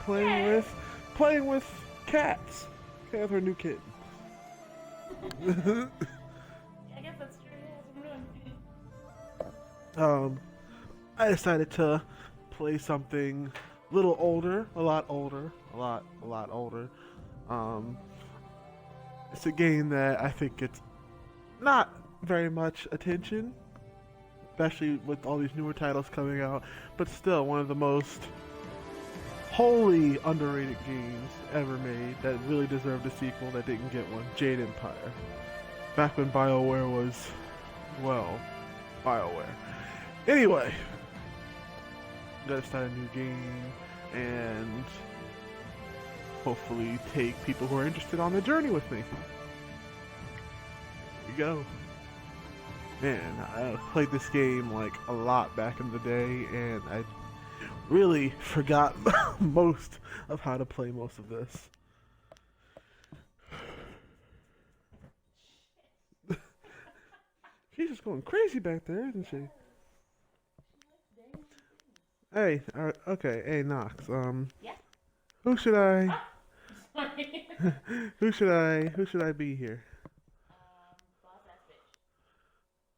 playing Yay! with playing with cats. Playing with her new kitten. Yeah, I guess that's true. Yeah, that's what I'm doing. um, I decided to play something a little older, a lot older, a lot older. Um, it's a game that I think gets not very much attention, especially with all these newer titles coming out, but still one of the most wholly underrated games ever made that really deserved a sequel that didn't get one. Jade Empire. Back when BioWare was, well, BioWare. Anyway, gotta start a new game and hopefully take people who are interested on the journey with me. Here we go. Man, I played this game like a lot back in the day, and I really forgot most of how to play most of this. She's just going crazy back there, isn't she? Hey, okay, hey Knox. Yeah. Who should I? Ah, sorry. Who should I be here? Boss ass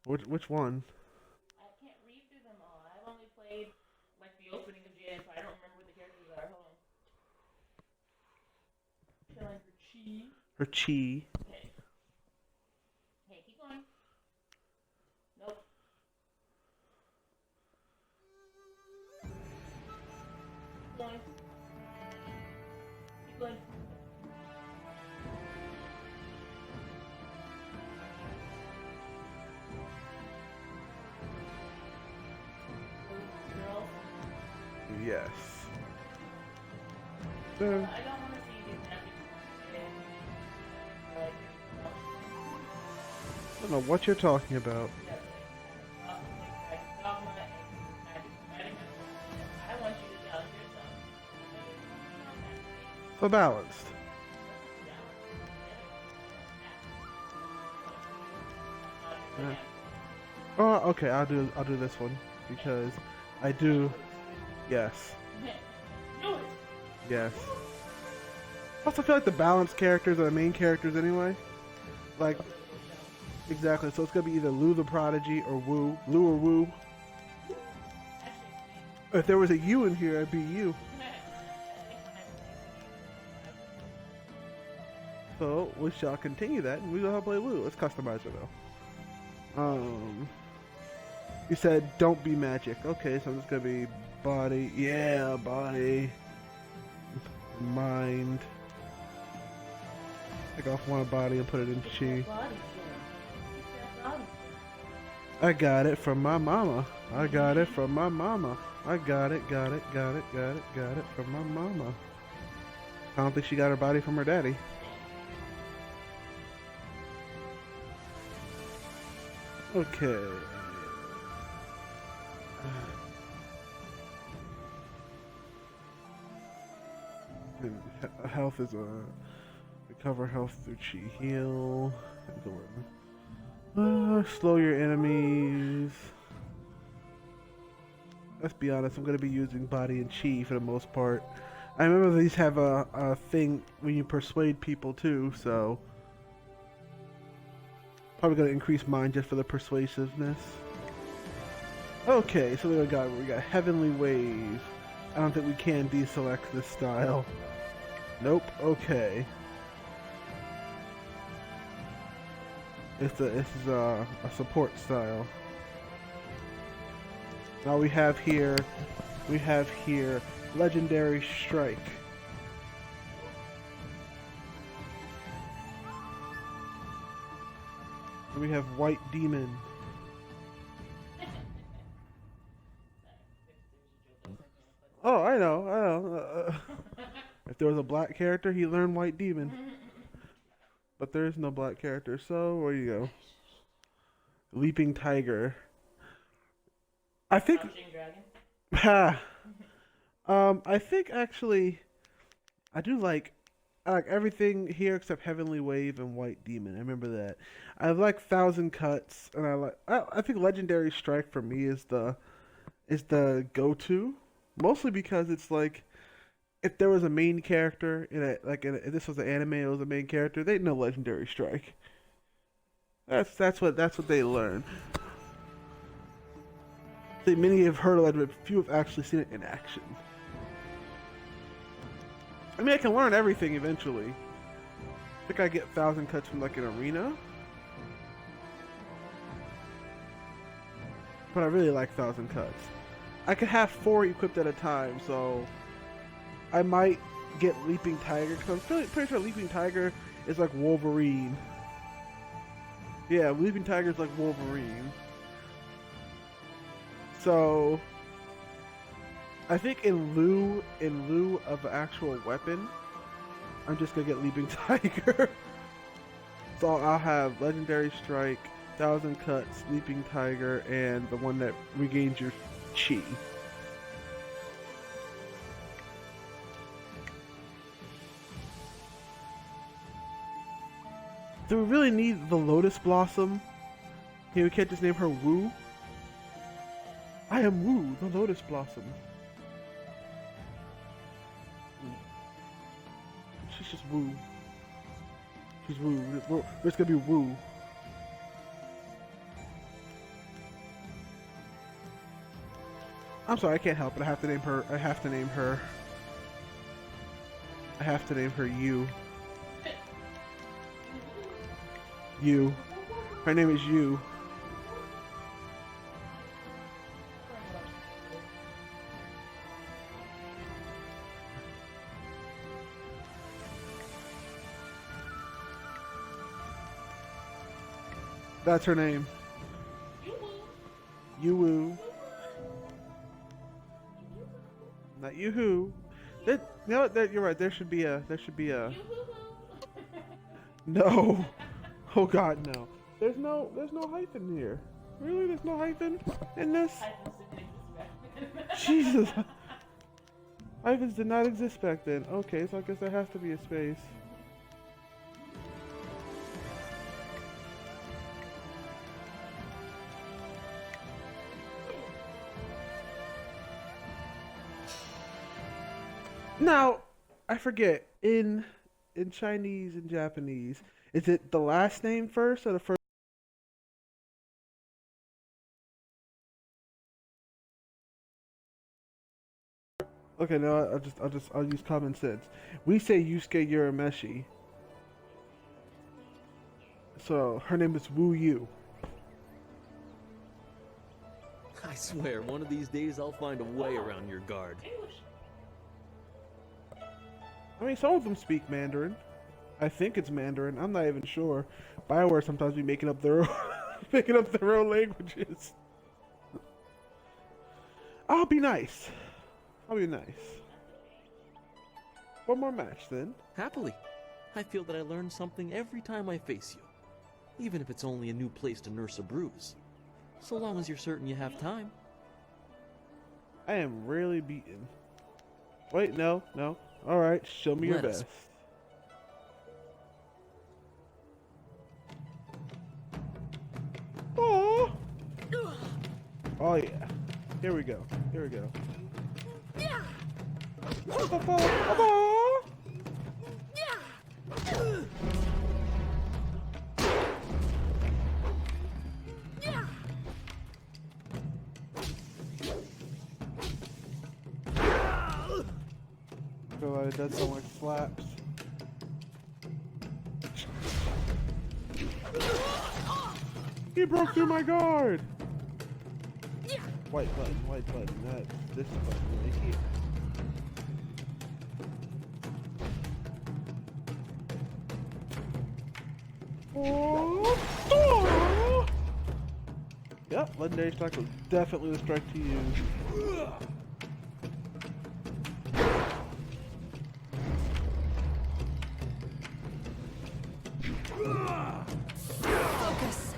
bitch. Which one? I can't read through them all. I've only played like the opening of Jade Empire. I don't remember what the characters are. Hold on. Killing for chi. Her chi. Okay. Hey, keep going. Nope. Keep going. Keep going. Girls. Yes. I So, don't want to see these magic like I don't know what you're talking about. dogma and magic fighting. I want you to challenge yourself. So balanced. Yeah. Oh, okay. I'll do this one because I do. Yes. Do it. Yes. I also feel like the balanced characters are the main characters anyway. Like exactly. So it's gonna be either Lou the Prodigy or Wu. Lou or Wu. If there was a U in here, I'd be you. So we shall continue that, and we will play Lou. Let's customize her though. You said don't be magic. Okay, so I'm just gonna be body. Yeah, body. Mind. Take off one body and put it in chi. I got it from my mama. I got it from my mama. I got it from my mama. I don't think she got her body from her daddy. Okay. Health is a recover health through chi heal. Slow your enemies. Let's be honest, I'm gonna be using body and chi for the most part. I remember these have a thing when you persuade people too, so probably gonna increase mine just for the persuasiveness. Okay, so we got Heavenly Wave. I don't think we can deselect this style. Nope. Okay. This is a support style. Now we have here Legendary Strike. We have White Demon. Oh, I know, I know. If there was a black character, he learned White Demon. But there is no black character, so where you go? Leaping Tiger. I think. Ha. I think actually, I do I like everything here except Heavenly Wave and White Demon. I remember that. I like Thousand Cuts, and I think Legendary Strike for me is the go-to, mostly because it's like if there was a main character in a if this was an anime, it was a main character, they'd know Legendary Strike. That's what they learn. I think many have heard of it, but few have actually seen it in action. I mean, I can learn everything eventually. I think I get 1,000 cuts from like an arena. But I really like 1,000 cuts. I could have 4 equipped at a time, so I might get Leaping Tiger, because I'm pretty sure Leaping Tiger is like Wolverine. Yeah, Leaping Tiger is like Wolverine. So I think in lieu of an actual weapon, I'm just gonna get Leaping Tiger. So I'll have Legendary Strike, 1,000 Cuts, Leaping Tiger, and the one that regains your chi. Do we really need the Lotus Blossom? Hey, we can't just name her Wu? I am Wu, the Lotus Blossom. She's just Wu. She's Wu. We're just gonna be Wu. I'm sorry, I can't help it. I have to name her. I have to name her. I have to name her Yu. Yu. Her name is Yu. That's her name. Yu-woo. Not Yoo-hoo. You know what? You're right. There should be a. No. Oh God, no. There's no hyphen here. Really? There's no hyphen in this? Jesus. Hyphens did not exist back then. Okay, so I guess there has to be a space. Now, I forget, in Chinese and Japanese, is it the last name first or the first? Okay, no, I'll use common sense. We say Yusuke Urameshi. So her name is Wu Yu. I swear, one of these days I'll find a way around your guard. I mean, some of them speak Mandarin. I think it's Mandarin. I'm not even sure. BioWare sometimes be making up their own, making up their own languages. I'll be nice. I'll be nice. One more match then. Happily. I feel that I learn something every time I face you. Even if it's only a new place to nurse a bruise. So long as you're certain you have time. I am really beaten. Wait, no. Alright, show me your best. Oh! Oh yeah. Here we go. It does sound like slaps. He broke through my guard! White button, that's this button right here. Oh! Yep, Legendary Strike was definitely the strike to use. Focus.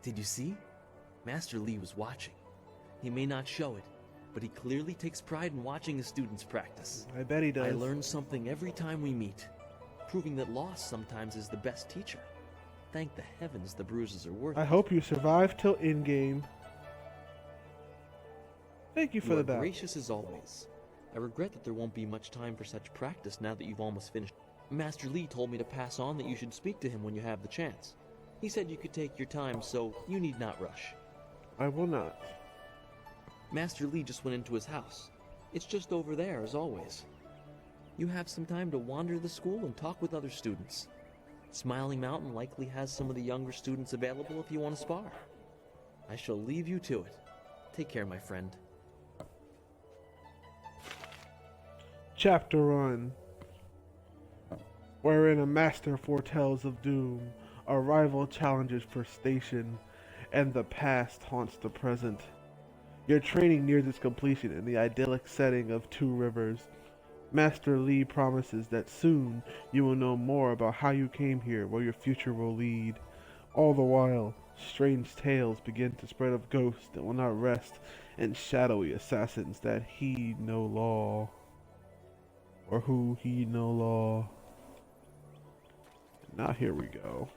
Did you see? Master Lee was watching. He may not show it, but he clearly takes pride in watching his students practice. I bet he does. I learn something every time we meet. proving that loss sometimes is the best teacher. Thank the heavens the bruises are worth I it. hope you survive till in-game. Thank you for You the are battle. gracious as always. I regret that there won't be much time for such practice now that you've almost finished. Master Lee told me to pass on that you should speak to him when you have the chance. He said you could take your time, so you need not rush. I will not. Master Lee just went into his house. It's just over there, as always. You have some time to wander the school and talk with other students. Smiling Mountain likely has some of the younger students available if you want to spar. I shall leave you to it. Take care, my friend. Chapter 1, wherein a master foretells of doom, a rival challenges for station, and the past haunts the present. Your training nears its completion in the idyllic setting of Two Rivers. Master Lee promises that soon you will know more about how you came here, where your future will lead. All the while, strange tales begin to spread of ghosts that will not rest, and shadowy assassins that heed no law. Or who heed no law. Now here we go.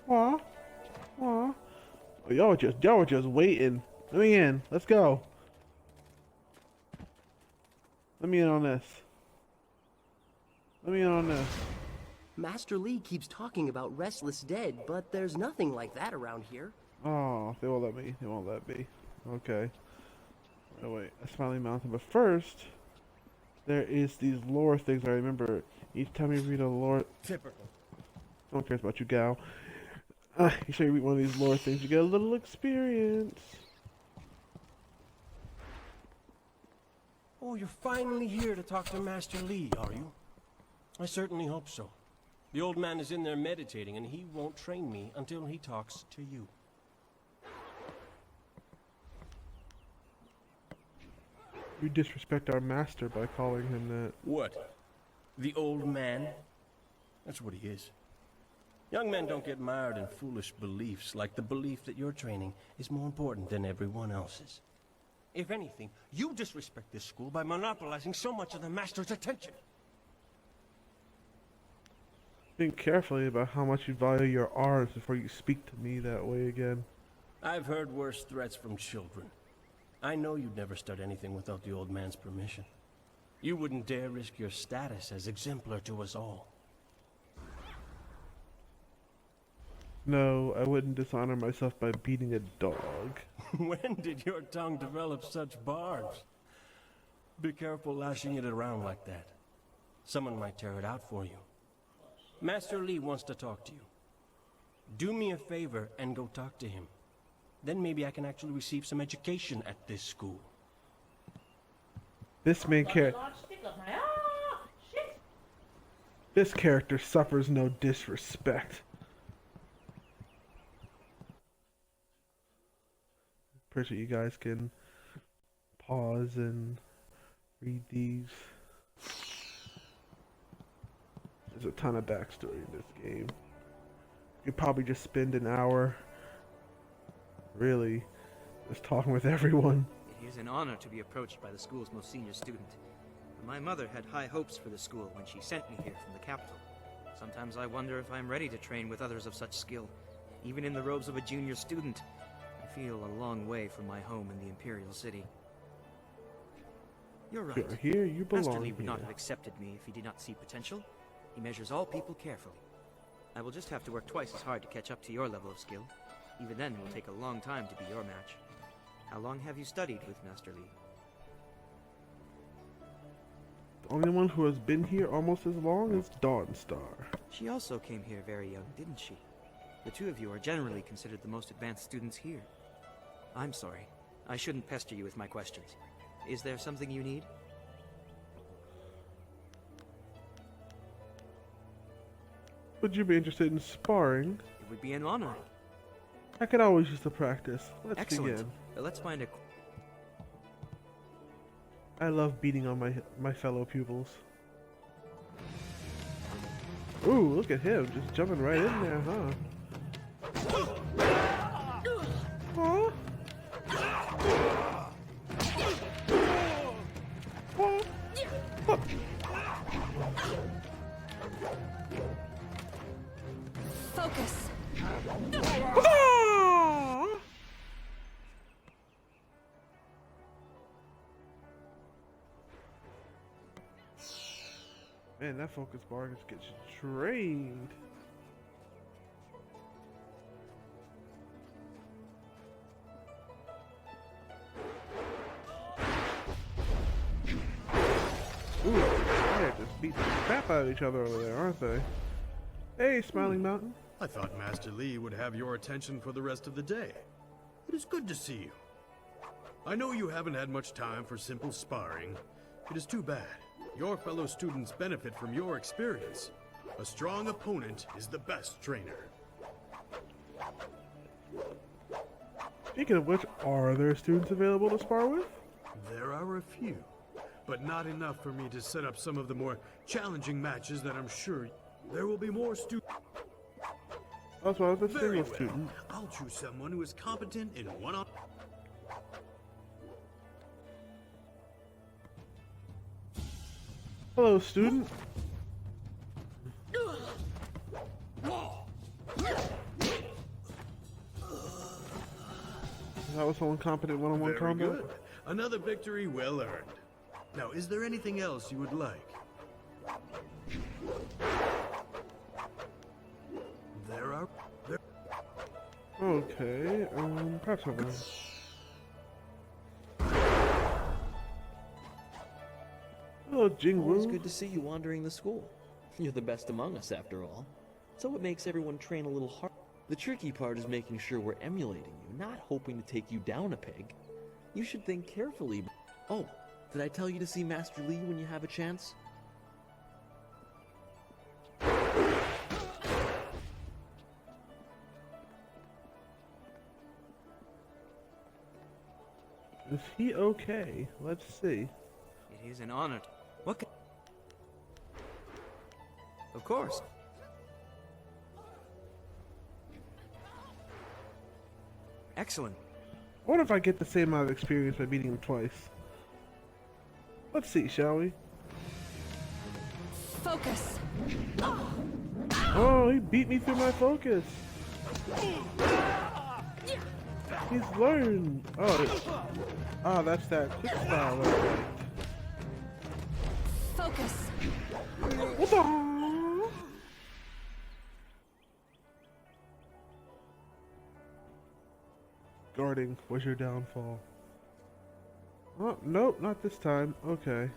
Aw. Aw. Oh, y'all were just waiting. Let me in. Let's go. Let me in on this. Let me in on this. Master Lee keeps talking about Restless Dead, but there's nothing like that around here. Oh, they won't let me. They won't let me. Okay. Oh wait, a Smiling Mountain. But first, there is these lore things I remember. Each time you read a lore... Typical. No one cares about you, gal. Each time you read one of these lore things, you get a little experience. Oh, you're finally here to talk to Master Lee, are you? I certainly hope so. The old man is in there meditating, and he won't train me until he talks to you. You disrespect our master by calling him that. What? The old man? That's what he is. Young men don't get mired in foolish beliefs like the belief that your training is more important than everyone else's. If anything, you disrespect this school by monopolizing so much of the master's attention. Think carefully about how much you value your arms before you speak to me that way again. I've heard worse threats from children. I know you'd never start anything without the old man's permission. You wouldn't dare risk your status as exemplar to us all. No, I wouldn't dishonor myself by beating a dog. When did your tongue develop such barbs? Be careful lashing it around like that. Someone might tear it out for you. Master Lee wants to talk to you. Do me a favor and go talk to him. Then maybe I can actually receive some education at this school. This main character... Shit! This character suffers no disrespect. Pretty sure you guys can pause and read these. There's a ton of backstory in this game. You could probably just spend an hour, really, just talking with everyone. It is an honor to be approached by the school's most senior student. My mother had high hopes for the school when she sent me here from the capital. Sometimes I wonder if I'm ready to train with others of such skill. Even in the robes of a junior student, I feel a long way from my home in the Imperial City. You're right. You're here, you belong Master Lee would here. not have accepted me if he did not see potential. He measures all people carefully. I will just have to work twice as hard to catch up to your level of skill. Even then, it will take a long time to be your match. How long have you studied with Master Lee? The only one who has been here almost as long is Dawnstar. She also came here very young, didn't she? The two of you are generally considered the most advanced students here. I'm sorry. I shouldn't pester you with my questions. Is there something you need? Would you be interested in sparring? It would be an honor. I could always use the practice. Let's Excellent. begin. Let's find a... I love beating on my fellow pupils. Ooh, look at him, just jumping right in there, huh? Huh? Huh? Focus. Man, that focus bar just gets drained. Ooh, they're just beating the crap out of each other over there, aren't they? Hey, Smiling Mountain. I thought Master Li would have your attention for the rest of the day. It is good to see you. I know you haven't had much time for simple sparring. It is too bad. Your fellow students benefit from your experience. A strong opponent is the best trainer. Speaking of which, are there students available to spar with? There are a few, but not enough for me to set up some of the more challenging matches that I'm sure there will be more students. Also, I was a Very single well. student. I'll choose someone who is competent in one-on. Hello, student. That was someone competent one-on-one Very combat. good. Another victory well earned. Now, is there anything else you would like? There. Okay, perhaps over. Hello, Jingwu. It's good to see you wandering the school. You're the best among us, after all. So it makes everyone train a little harder. The tricky part is making sure we're emulating you, not hoping to take you down a peg. You should think carefully. Oh, did I tell you to see Master Li when you have a chance? Is he okay? Let's see. It is an honor. What can... Of course. Excellent. I wonder if I get the same amount of experience by beating him twice. Let's see, shall we? Focus. Oh, he beat me through my focus. He's learned. Oh, that's that quick style. Right? Focus. What the? Guarding was your downfall. Oh, nope, not this time. Okay.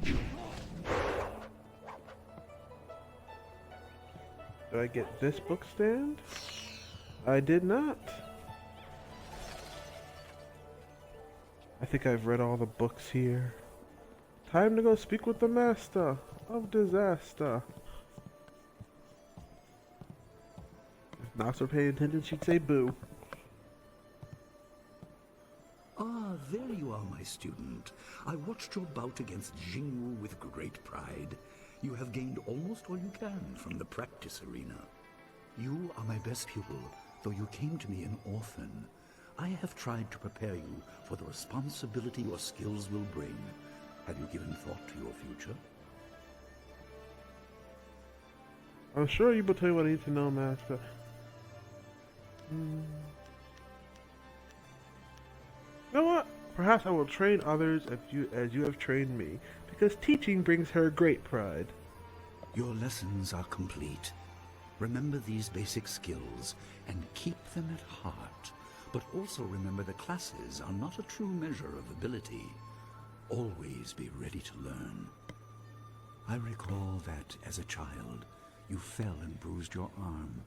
Did I get this book stand? I did not. I think I've read all the books here. Time to go speak with the master of disaster. If Knox were paying attention, she'd say boo. Ah, there you are, my student. I watched your bout against Jingwu with great pride. You have gained almost all you can from the practice arena. You are my best pupil, though you came to me an orphan. I have tried to prepare you for the responsibility your skills will bring. Have you given thought to your future? I'm sure you will tell you what I need to know, master. You know what? Perhaps I will train others as you have trained me, because teaching brings her great pride. Your lessons are complete. Remember these basic skills and keep them at heart. But also remember that classes are not a true measure of ability. Always be ready to learn. I recall that, as a child, you fell and bruised your arm.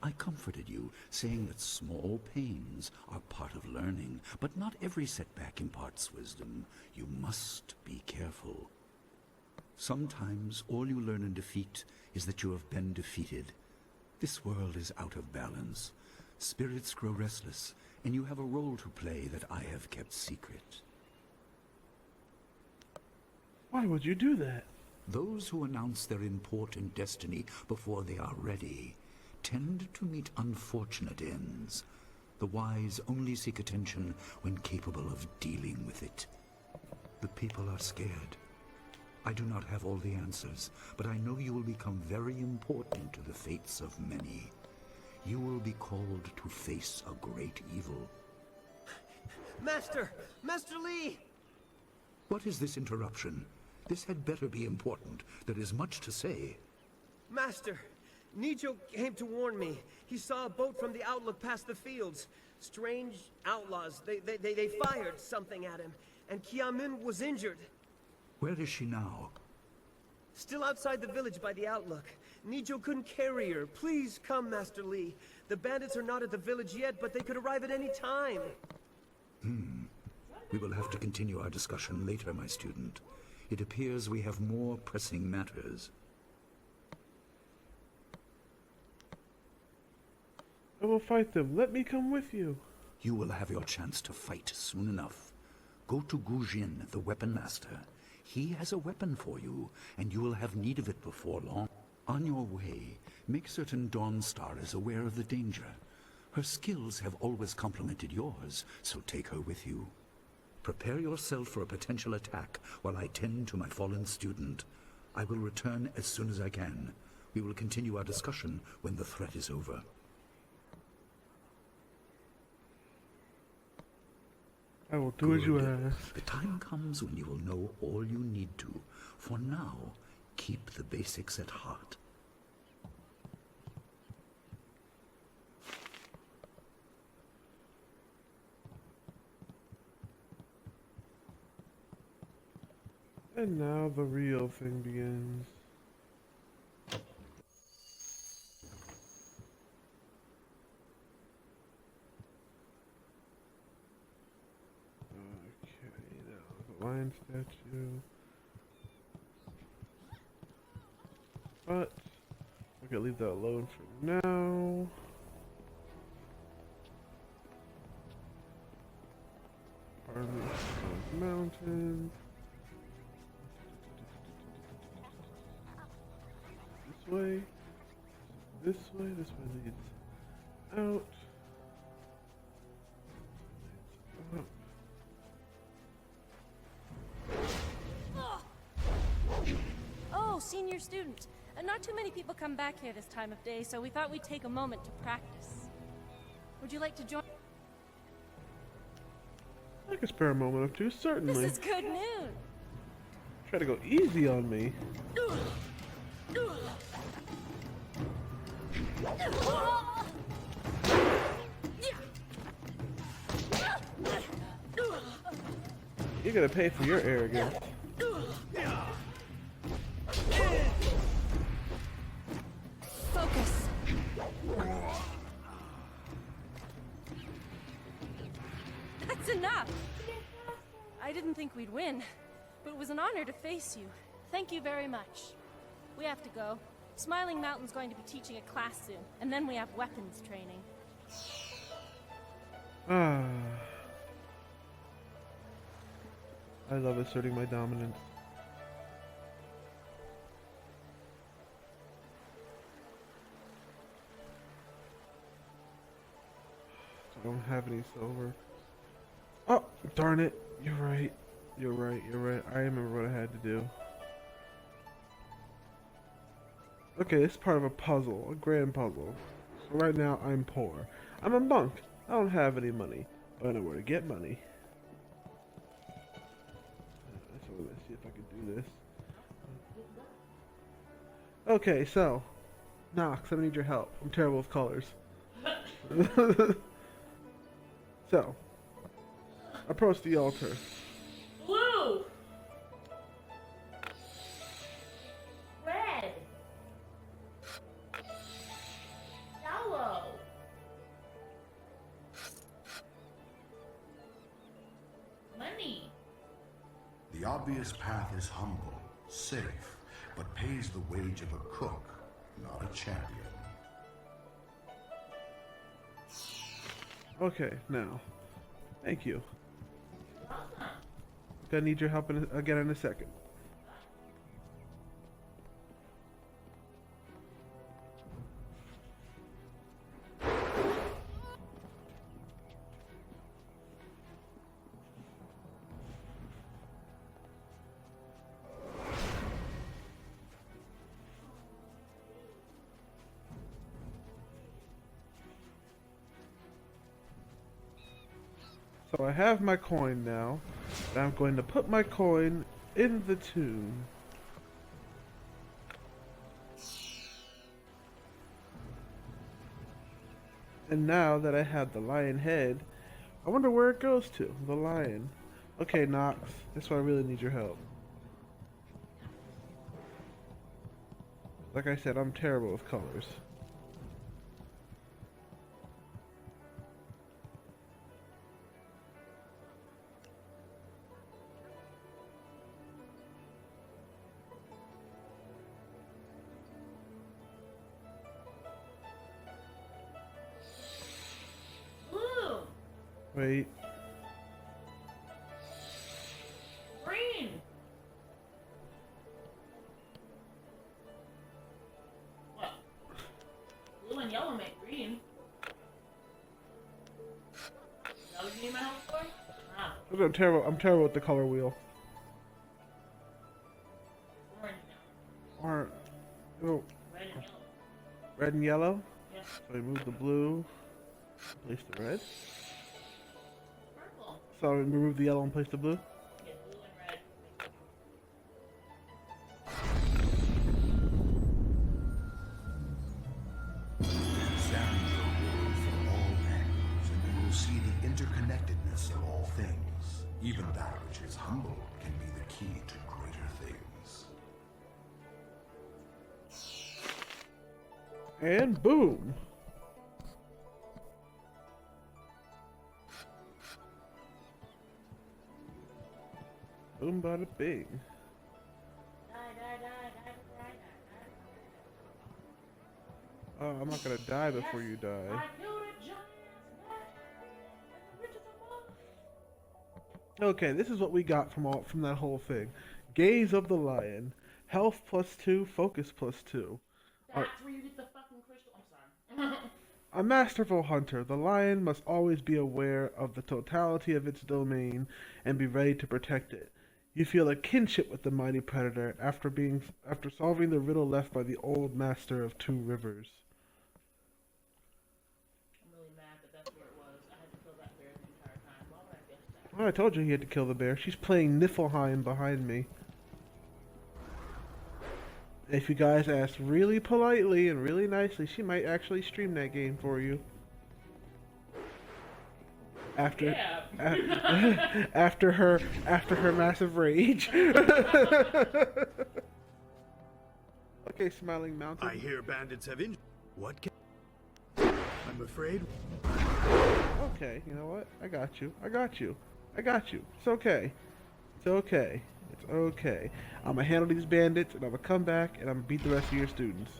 I comforted you, saying that small pains are part of learning, but not every setback imparts wisdom. You must be careful. Sometimes all you learn in defeat is that you have been defeated. This world is out of balance. Spirits grow restless, and you have a role to play that I have kept secret. Why would you do that? Those who announce their important destiny before they are ready tend to meet unfortunate ends. The wise only seek attention when capable of dealing with it. The people are scared. I do not have all the answers, but I know you will become very important to the fates of many. You will be called to face a great evil. Master! Master Lee! What is this interruption? This had better be important. There is much to say. Master! Nijo came to warn me. He saw a boat from the outlook past the fields. Strange outlaws. They fired something at him, and Kiamun was injured. Where is she now? Still outside the village by the outlook. Nijo couldn't carry her. Please come, Master Lee. The bandits are not at the village yet, but they could arrive at any time. We will have to continue our discussion later, my student. It appears we have more pressing matters. I will fight them. Let me come with you. You will have your chance to fight soon enough. Go to Gujin, the weapon master. He has a weapon for you, and you will have need of it before long. On your way, make certain Dawnstar is aware of the danger. Her skills have always complemented yours, so take her with you. Prepare yourself for a potential attack while I tend to my fallen student. I will return as soon as I can. We will continue our discussion when the threat is over. I will do as you ask. The time comes when you will know all you need to. For now, keep the basics at heart. And now the real thing begins. Okay, now the lion statue. But we're gonna leave that alone for now. Army Mountain. This way leads out. Up. Oh, senior student. Not too many people come back here this time of day, so we thought we'd take a moment to practice. Would you like to join? I can spare a moment or two, certainly. This is good news. Try to go easy on me. You're gonna pay for your arrogance. Focus. That's enough. I didn't think we'd win, but it was an honor to face you. Thank you very much. We have to go. Smiling Mountain's going to be teaching a class soon, and then we have weapons training. Ah. I love asserting my dominance. I don't have any silver. Oh, darn it. You're right. You're right. You're right. I remember what I had to do. Okay, this is part of a puzzle, a grand puzzle. So right now, I'm poor. I'm a monk. I don't have any money, but I know where to get money. So let's see if I can do this. Okay, so Nox, I need your help. I'm terrible with colors. So, approach the altar. Blue! Red! Yellow! Money! The obvious path is humble, safe, but pays the wage of a cook, not a champion. Okay, now. Thank you. Gonna need your help again in a second. So I have my coin now, and I'm going to put my coin in the tomb. And now that I have the lion head, I wonder where it goes to, the lion. Okay, Nox, that's why I really need your help. Like I said, I'm terrible with colors. Blue. Wait. Green. What? Blue and yellow make green. That what you need my help for? Ah. I'm terrible with the color wheel. Orange now. Or, oh, Red and yellow. red and yellow. Yeah. So we move the blue, place the red. Purple. So we remove the yellow and place the blue. Yeah, blue and red. Examine your world from all angles, and you will see the interconnectedness of all things. Even that which is humble can be the key to greater things. And boom! Boom, bada bing. Oh, I'm not gonna die before you die. I killed a giant snake in the riches of love. Okay, this is what we got from that whole thing. Gaze of the lion, health +2, focus +2. That's where you get the fucking crystal. I'm sorry. A masterful hunter, the lion must always be aware of the totality of its domain and be ready to protect it. You feel a kinship with the mighty predator after solving the riddle left by the old master of Two Rivers. I'm really mad that that's where it was. I had to kill that bear the entire time. Why would I guess that? Well, I told you he had to kill the bear. She's playing Niflheim behind me. If you guys ask really politely and really nicely, she might actually stream that game for you. After Yeah. after her massive rage. Okay, Smiling Mountain. I hear bandits have injured. What can... I'm afraid... Okay, you know what? I got you. I got you. I got you. It's okay. It's okay. It's okay. I'm gonna handle these bandits, and I'm gonna come back, and I'm gonna beat the rest of your students.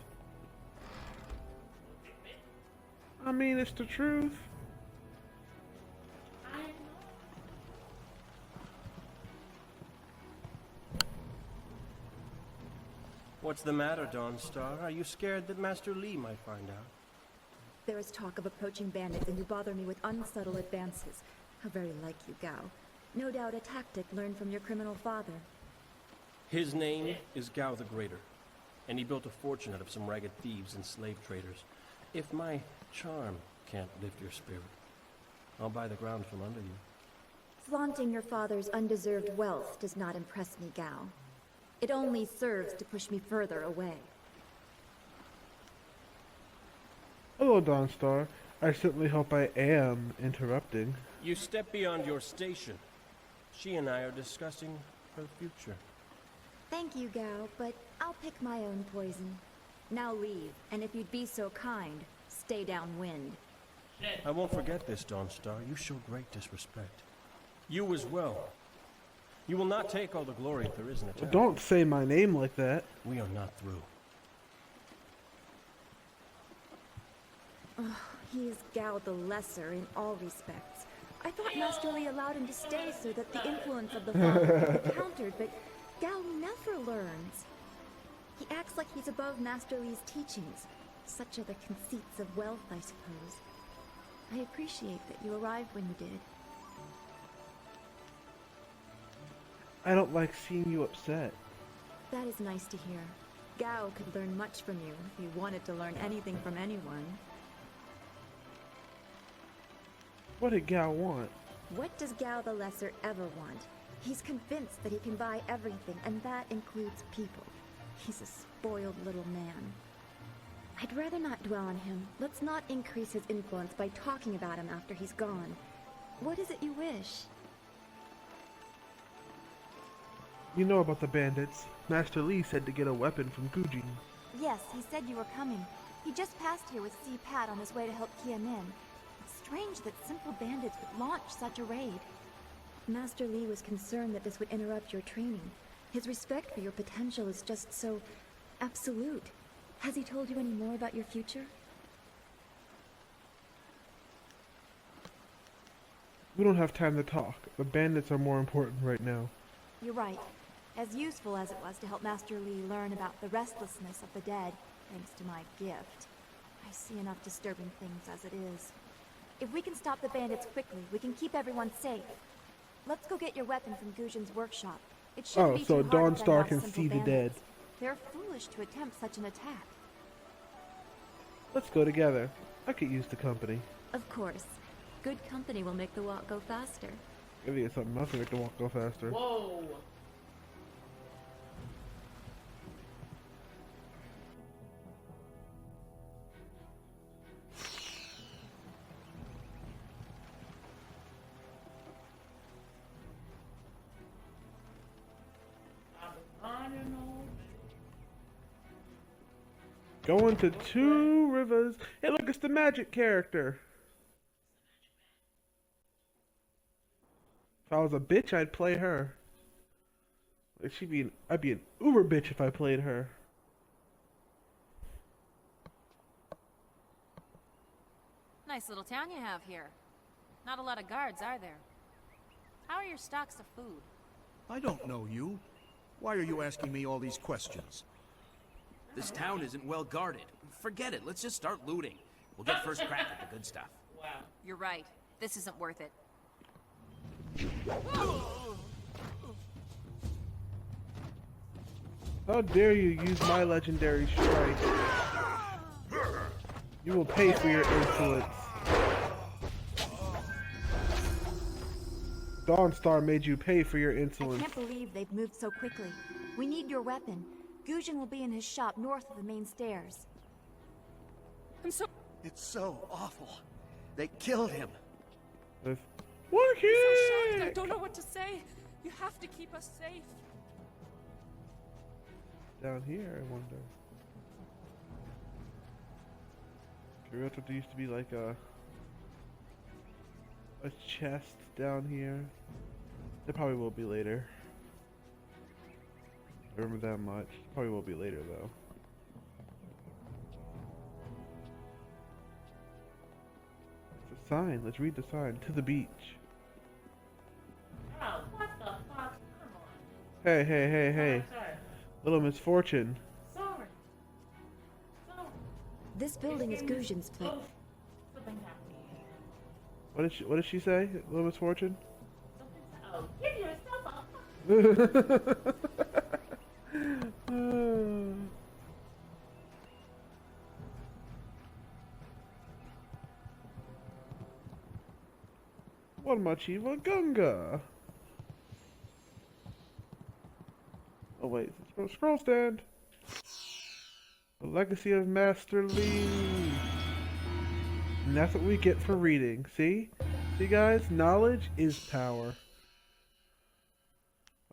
I mean, it's the truth. What's the matter, Dawnstar? Are you scared that Master Li might find out? There is talk of approaching bandits, and you bother me with unsubtle advances. How very like you, Gao. No doubt a tactic learned from your criminal father. His name is Gao the Greater, and he built a fortune out of some ragged thieves and slave traders. If my charm can't lift your spirit, I'll buy the ground from under you. Flaunting your father's undeserved wealth does not impress me, Gao. It only serves to push me further away. Hello, Dawnstar. I certainly hope I am interrupting. You step beyond your station. She and I are discussing her future. Thank you, Gao, but I'll pick my own poison. Now leave, and if you'd be so kind, stay downwind. I won't forget this, Dawnstar. You show great disrespect. You as well. You will not take all the glory if there isn't a chance. Don't say my name like that. We are not through. Oh, he is Gao the Lesser in all respects. I thought Master Li allowed him to stay so that the influence of the father could be countered, but Gao never learns. He acts like he's above Master Li's teachings. Such are the conceits of wealth, I suppose. I appreciate that you arrived when you did. I don't like seeing you upset. That is nice to hear. Gao could learn much from you if he wanted to learn anything from anyone. What did Gao want? What does Gao the Lesser ever want? He's convinced that he can buy everything, and that includes people. He's a spoiled little man. I'd rather not dwell on him. Let's not increase his influence by talking about him after he's gone. What is it you wish? You know about the bandits. Master Li said to get a weapon from Gujin. Yes, he said you were coming. He just passed here with Si Pat on his way to help Kia Min. It's strange that simple bandits would launch such a raid. Master Li was concerned that this would interrupt your training. His respect for your potential is just so absolute. Has he told you any more about your future? We don't have time to talk. The bandits are more important right now. You're right. As useful as it was to help Master Li learn about the restlessness of the dead, thanks to my gift, I see enough disturbing things as it is. If we can stop the bandits quickly, we can keep everyone safe. Let's go get your weapon from Gujin's workshop. It shouldn't be so too hard to fend Dawnstar off can simple see the dead. bandits. They're foolish to attempt such an attack. Let's go together. I could use the company. Of course. Good company will make the walk go faster. Maybe it's something else to make the walk go faster. Whoa. Going to Two Rivers. Hey, look, it's the magic character. If I was a bitch, I'd play her. Like I'd be an uber bitch if I played her. Nice little town you have here. Not a lot of guards, are there? How are your stocks of food? I don't know you. Why are you asking me all these questions? This town isn't well guarded. Forget it. Let's just start looting. We'll get first crack at the good stuff. Wow. You're right. This isn't worth it. How dare you use my legendary strike? You will pay for your insolence. Dawnstar made you pay for your I insolence. can't believe they've moved so quickly. We need your weapon. Gujin will be in his shop north of the main stairs. I'm so... It's so awful. They killed him. One I'm so shocked. I kick! don't know what to say. You have to keep us safe. Down here, I wonder. Curious if there used to be like a chest down here. There probably will be later. I remember that much. Probably will be later though. It's a sign. Let's read the sign. To the beach. Oh, what the fuck? Come on. Hey, hey, hey, hey. Sorry. Little misfortune. Sorry. Sorry. This building is Gujin's place. Oh, something happened. What did she say? Little misfortune? Oh, give yourself a... What Machiva Gunga? Oh wait, scroll stand. The Legacy of Master Li. And that's what we get for reading. See? See guys? Knowledge is power.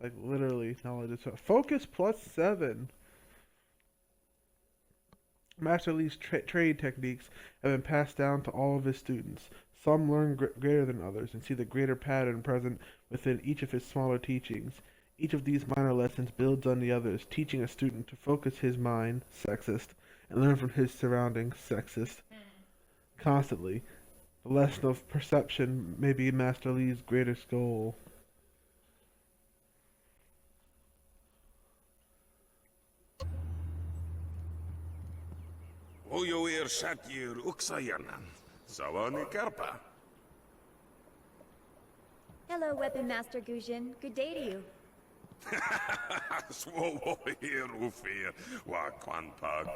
Like literally, knowledge is power. Focus +7. Master Li's trade techniques have been passed down to all of his students. Some learn greater than others and see the greater pattern present within each of his smaller teachings. Each of these minor lessons builds on the others, teaching a student to focus his mind, sexist, and learn from his surroundings, sexist, constantly. The lesson of perception may be Master Li's greatest goal. Ujoir Shatir Uksayanan. Sawani Karpa. Hello, Weapon Master Gujin. Good day to you. Swowo here Ufir Wakwanpag.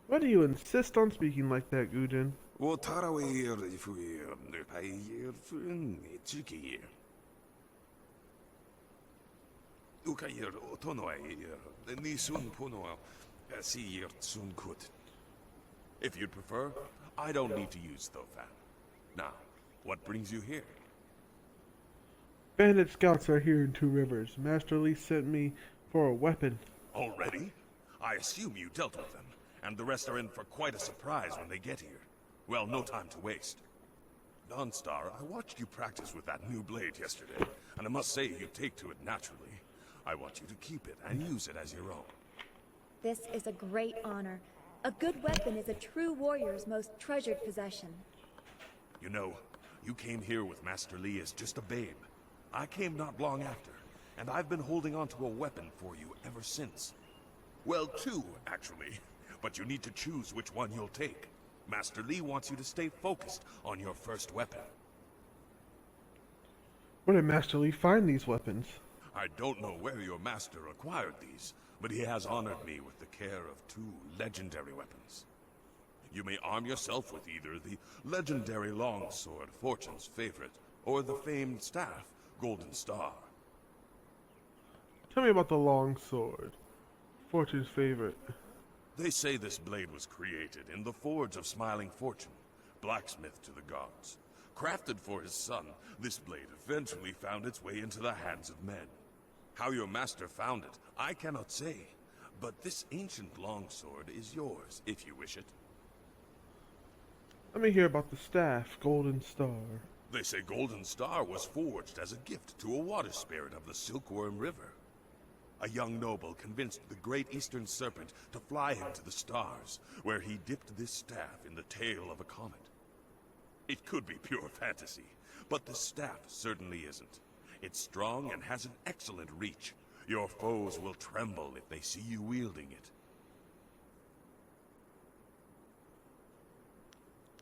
Why do you insist on speaking like that, Gujin? Wotarawe fuir payer fun chiki. Ukayer otonoe ni sun puno si sun kut. If you'd prefer, I don't need to use Thofan. Now, what brings you here? Bandit scouts are here in Two Rivers. Master Lee sent me for a weapon. Already? I assume you dealt with them, and the rest are in for quite a surprise when they get here. Well, no time to waste. Dawnstar, I watched you practice with that new blade yesterday, and I must say you take to it naturally. I want you to keep it and use it as your own. This is a great honor. A good weapon is a true warrior's most treasured possession. You know, you came here with Master Lee as just a babe. I came not long after, and I've been holding on to a weapon for you ever since. Well, two, actually. But you need to choose which one you'll take. Master Lee wants you to stay focused on your first weapon. Where did Master Lee find these weapons? I don't know where your master acquired these, but he has honored me with the care of two legendary weapons. You may arm yourself with either the legendary longsword, Fortune's favorite, or the famed staff, Golden Star. Tell me about the long sword. Fortune's favorite. They say this blade was created in the forge of Smiling Fortune, blacksmith to the gods. Crafted for his son, this blade eventually found its way into the hands of men. How your master found it, I cannot say, but this ancient longsword is yours, if you wish it. Let me hear about the staff, Golden Star. They say Golden Star was forged as a gift to a water spirit of the Silkworm River. A young noble convinced the Great Eastern Serpent to fly him to the stars, where he dipped this staff in the tail of a comet. It could be pure fantasy, but the staff certainly isn't. It's strong and has an excellent reach. Your foes will tremble if they see you wielding it.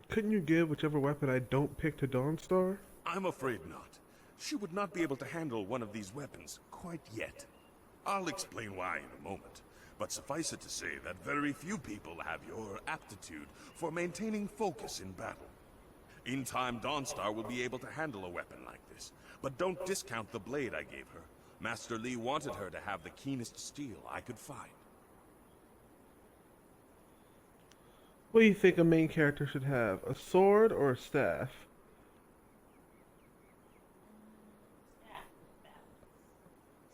Couldn't you give whichever weapon I don't pick to Dawnstar? I'm afraid not. She would not be able to handle one of these weapons quite yet. I'll explain why in a moment, but suffice it to say that very few people have your aptitude for maintaining focus in battle. In time, Dawnstar will be able to handle a weapon like this, but don't discount the blade I gave her. Master Lee wanted her to have the keenest steel I could find. What do you think a main character should have? A sword or a staff?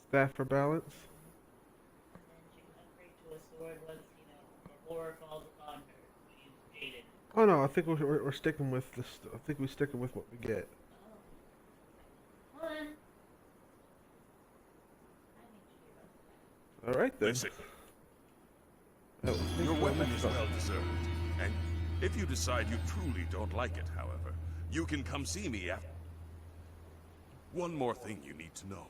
Staff for balance? And then she can upgrade to a sword once, the horror falls upon her. She's jaded. Oh no, I think we're sticking with this. I think we're sticking with what we get. Hold on. All right then. Listen. Your weapon is well deserved, and if you decide you truly don't like it, however, you can come see me after. One more thing you need to know.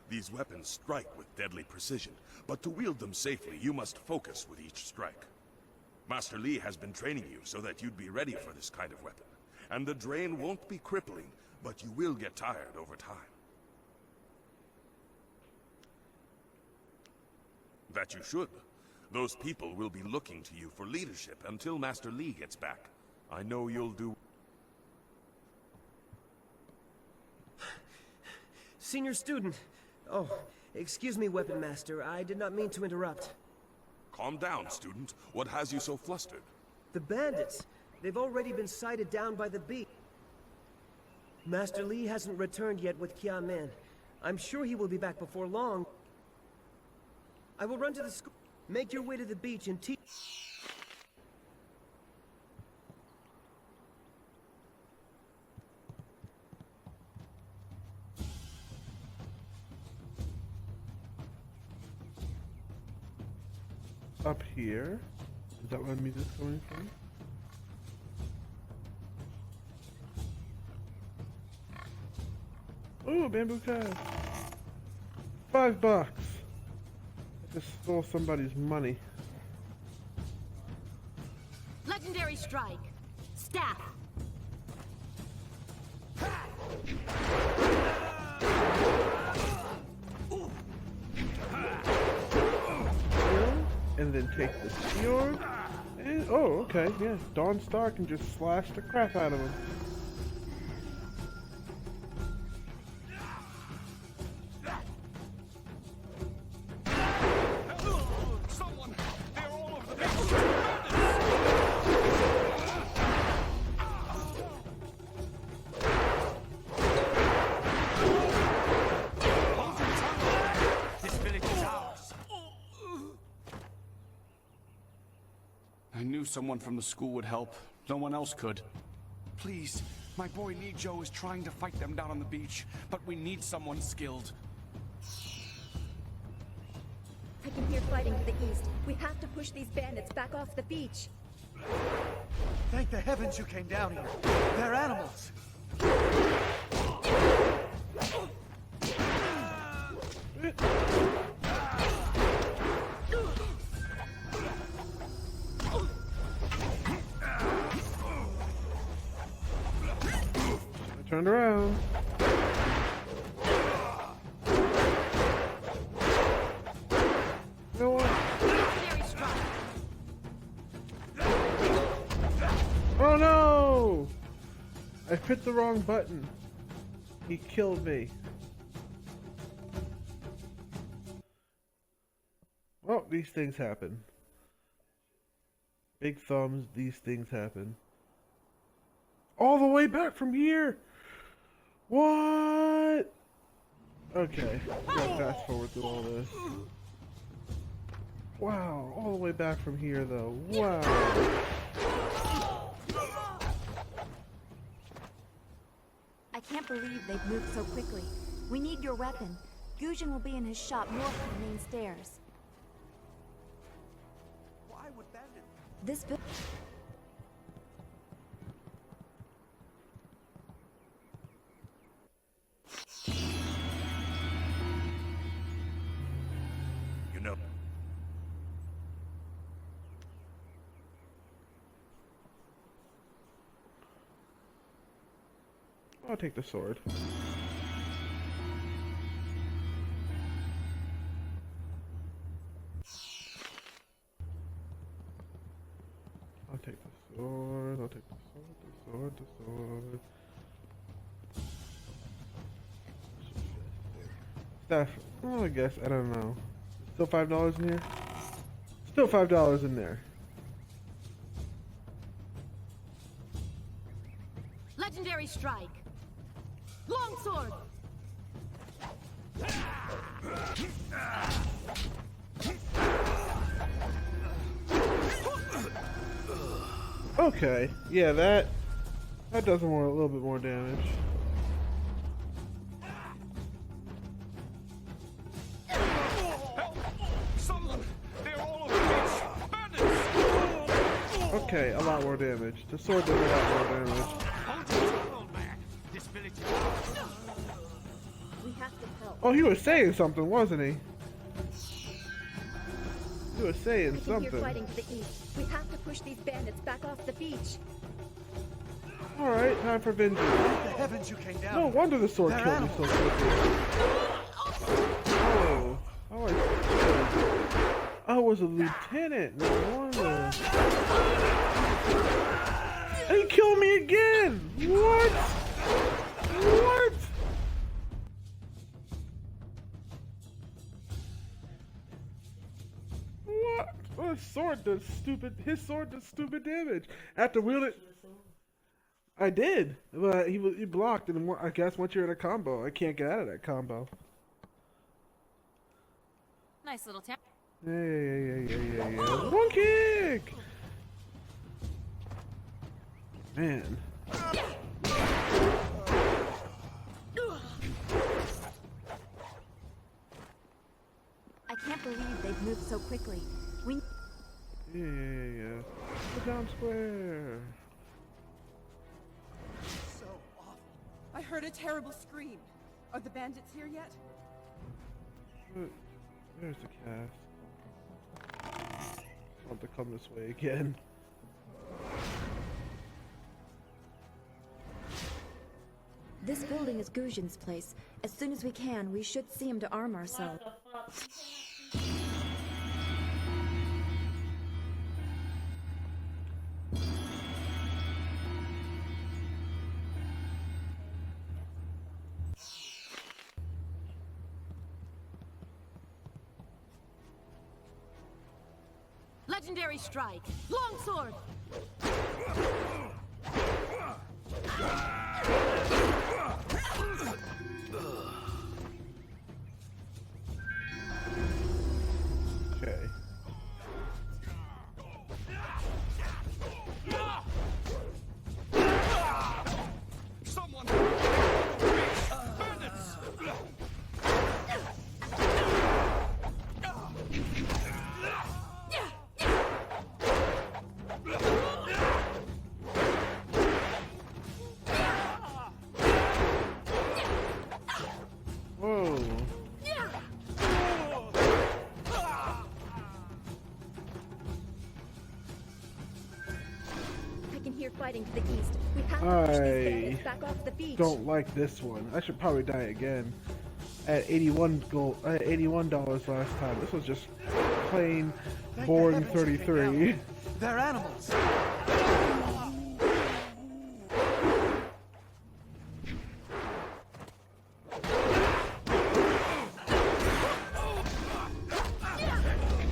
These weapons strike with deadly precision, but to wield them safely, you must focus with each strike. Master Lee has been training you so that you'd be ready for this kind of weapon, and the drain won't be crippling, but you will get tired over time. That you should. Those people will be looking to you for leadership until Master Lee gets back. I know you'll do... Senior student. Oh, excuse me, Weapon Master. I did not mean to interrupt. Calm down, student. What has you so flustered? The bandits. They've already been sighted down by the beach. Master Lee hasn't returned yet with Kia Min. I'm sure he will be back before long. I will run to the school. Make your way to the beach and teach... Up here? Is that where music's coming from? Ooh, bamboo cast. $5. I just stole somebody's money. Legendary strike. Staff. And then take the sword and Oh, okay, yeah. Dawn Star can just slash the crap out of him. Someone! They're all over the beach! This village is ours! I knew someone from the school would help. No one else could. Please, my boy Nijo is trying to fight them down on the beach, but we need someone skilled. I can hear fighting to the east. We have to push these bandits back off the beach. Thank the heavens you came down here. They're animals. I turned around. You know what? Oh no! I hit the wrong button. He killed me. Oh, these things happen. Big thumbs, these things happen. All the way back from here! What? Okay, gotta fast forward through all this. Wow, all the way back from here though. Wow. I can't believe they've moved so quickly. We need your weapon. Gujin will be in his shop north of the main stairs. Why would bandits? This building. You know, I'll take the sword. I'll take the sword, I'll take the sword, the sword. Staff, well, I guess, I don't know. Still $5 in here? Still $5 in there. Legendary strike. Long sword. Okay, yeah, that does more, a little bit more damage. Someone! They're all over the beach! Bandits! Okay, a lot more damage. The sword does a lot more damage. This village is We have to help. Oh, he was saying something, wasn't he? He was saying I can something. hear fighting to the east. We have to push these bandits back off the beach. Alright, time for vengeance. Thank the heavens you came down. No wonder the sword They're killed me so quickly. Oh, I was a lieutenant. No wonder. And he killed me again. What? What? What? Well, his sword does stupid. His sword does stupid damage. After wielding. I did, but he blocked, and I guess once you're in a combo, I can't get out of that combo. Nice little town. Yeah. One kick! Man. I can't believe they've moved so quickly. We. Yeah. Put down square. So awful. I heard a terrible scream. Are the bandits here yet? There's the cast. Want to come this way again. This building is Gujin's place. As soon as we can, we should see him to arm ourselves. Legendary strike. Longsword. Okay. Someone! Bandits! Whoa. I can hear fighting to the east. We have to push these bandits back off the beach. Don't like this one. I should probably die again. At 81 gold, I had $81 last time. This was just plain boring 33. They're animals.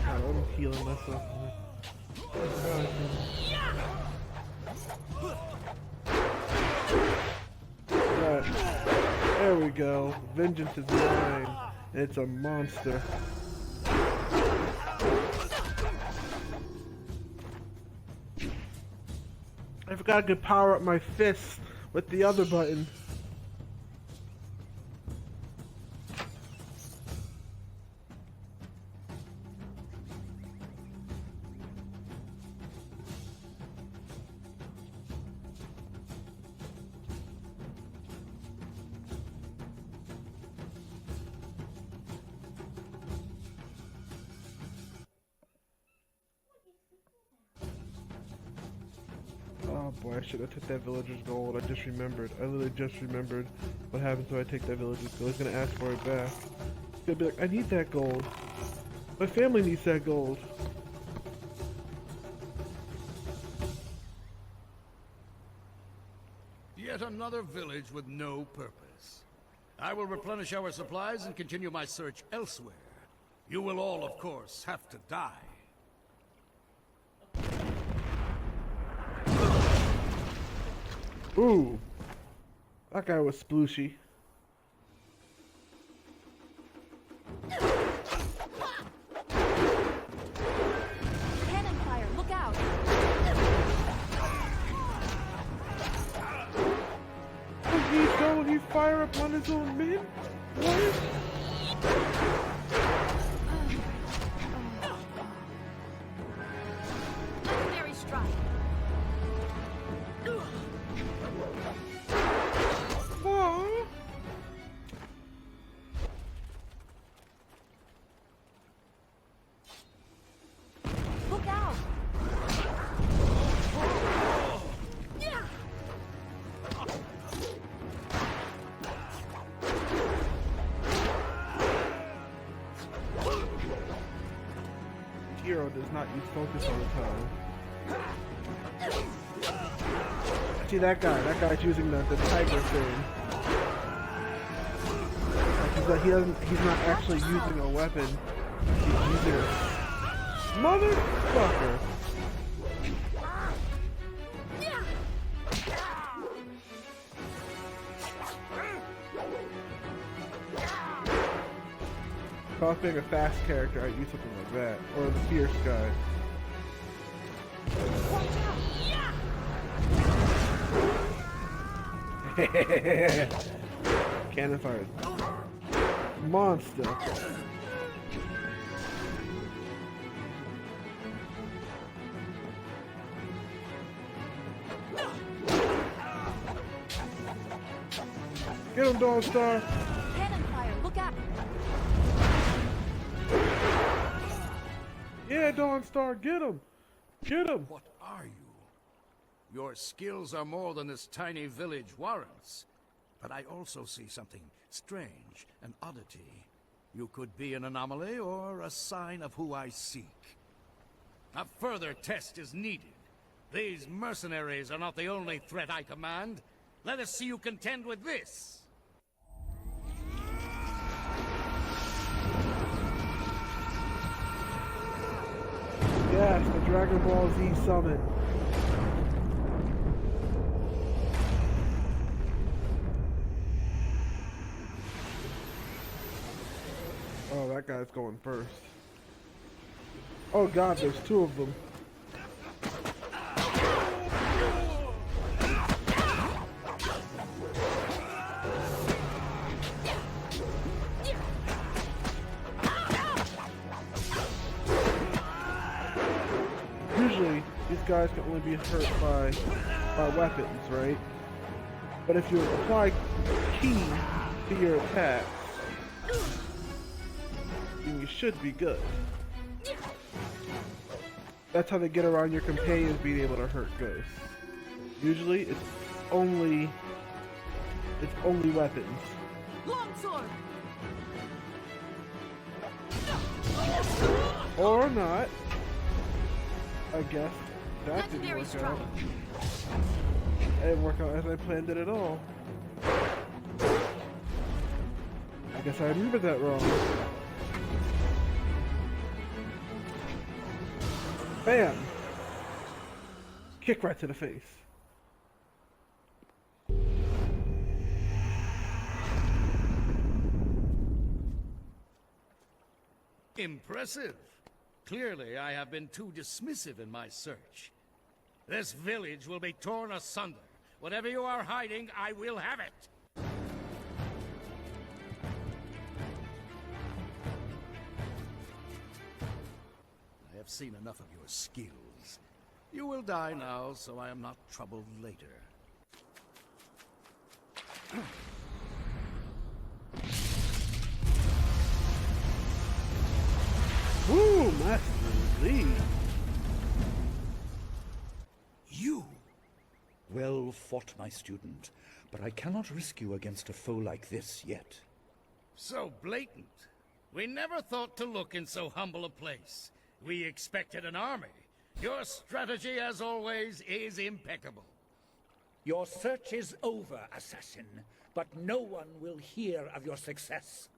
I'm healing myself. Right. There we go. Vengeance is mine. It's a monster. I forgot I could power up my fist with the other button. Oh boy, I should have took that villager's gold. I just remembered. I literally just remembered what happens when I take that villager's gold. He's gonna ask for it back. He's gonna be like, I need that gold. My family needs that gold. Yet another village with no purpose. I will replenish our supplies and continue my search elsewhere. You will all, of course, have to die. Ooh. That guy was splooshy. Cannon fire, look out! He's going, he fire upon his own men? What? Legendary strike. Oh. Look out! Hero does not use focus all the time. See that guy? That guy's using the tiger thing. Like he's not actually using a weapon. He's using a motherfucker. If I was being a fast character, I'd use something like that. Or the fierce guy. Cannon fire. Monster. Get him, Dawn Star. Cannon fire, look out! Yeah, Dawn Star, get him. Get him. What are you? Your skills are more than this tiny village warrants. But I also see something strange, an oddity. You could be an anomaly or a sign of who I seek. A further test is needed. These mercenaries are not the only threat I command. Let us see you contend with this. Yes, the Dragon Ball Z summon. Oh, that guy's going first. Oh god, there's two of them. Usually, these guys can only be hurt by weapons, right? But if you apply ki to your attacks, then you should be good. That's how they get around your companions being able to hurt ghosts. Usually, it's only weapons. Longsword. Or not. I guess that didn't Legendary work strike. out. It didn't work out as I planned it at all. I guess I remembered that wrong. Bam! Kick right to the face. Impressive. Clearly, I have been too dismissive in my search. This village will be torn asunder. Whatever you are hiding, I will have it. I have seen enough of your skills. You will die now, so I am not troubled later. Woo, Master Lee. You! Well fought, my student, but I cannot risk you against a foe like this yet. So blatant. We never thought to look in so humble a place. We expected an army. Your strategy, as always, is impeccable. Your search is over, assassin, but no one will hear of your success.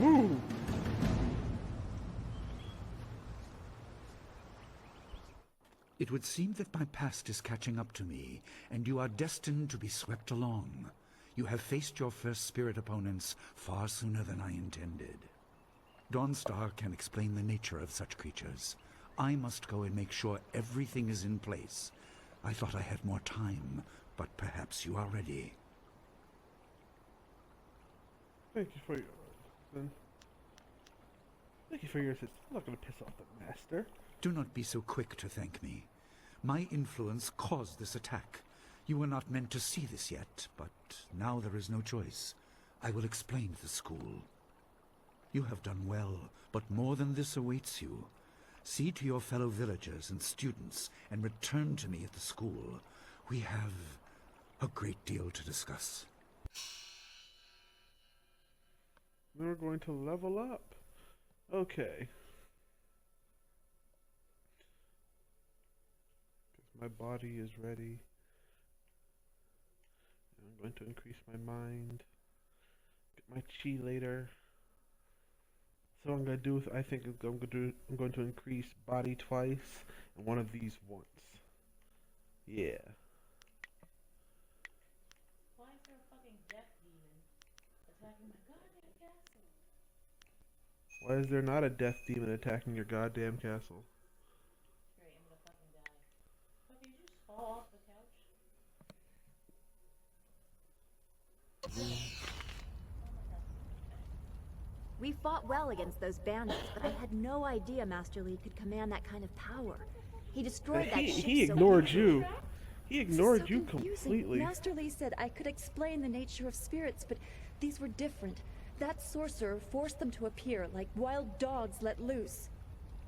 Ooh. It would seem that my past is catching up to me, and you are destined to be swept along. You have faced your first spirit opponents far sooner than I intended. Dawnstar can explain the nature of such creatures. I must go and make sure everything is in place. I thought I had more time, but perhaps you are ready. Thank you for your Thank you for your assistance. I'm not going to piss off the master. Do not be so quick to thank me. My influence caused this attack. You were not meant to see this yet, but now there is no choice. I will explain to the school. You have done well, but more than this awaits you. See to your fellow villagers and students, and return to me at the school. We have a great deal to discuss. We're going to level up. Okay. My body is ready. I'm going to increase my mind. Get my chi later. So what I'm going to do is I'm going to increase body twice and one of these once. Yeah. Why is there a fucking death demon attacking my goddamn castle? Why is there not a death demon attacking your goddamn castle? Great, I'm gonna fucking die. Fuck, did you just fall off the couch? We fought well against those bandits, but I had no idea Master Lee could command that kind of power. He destroyed that ship. He ignored you. He ignored you completely. Master Lee said I could explain the nature of spirits, but these were different. That sorcerer forced them to appear like wild dogs let loose.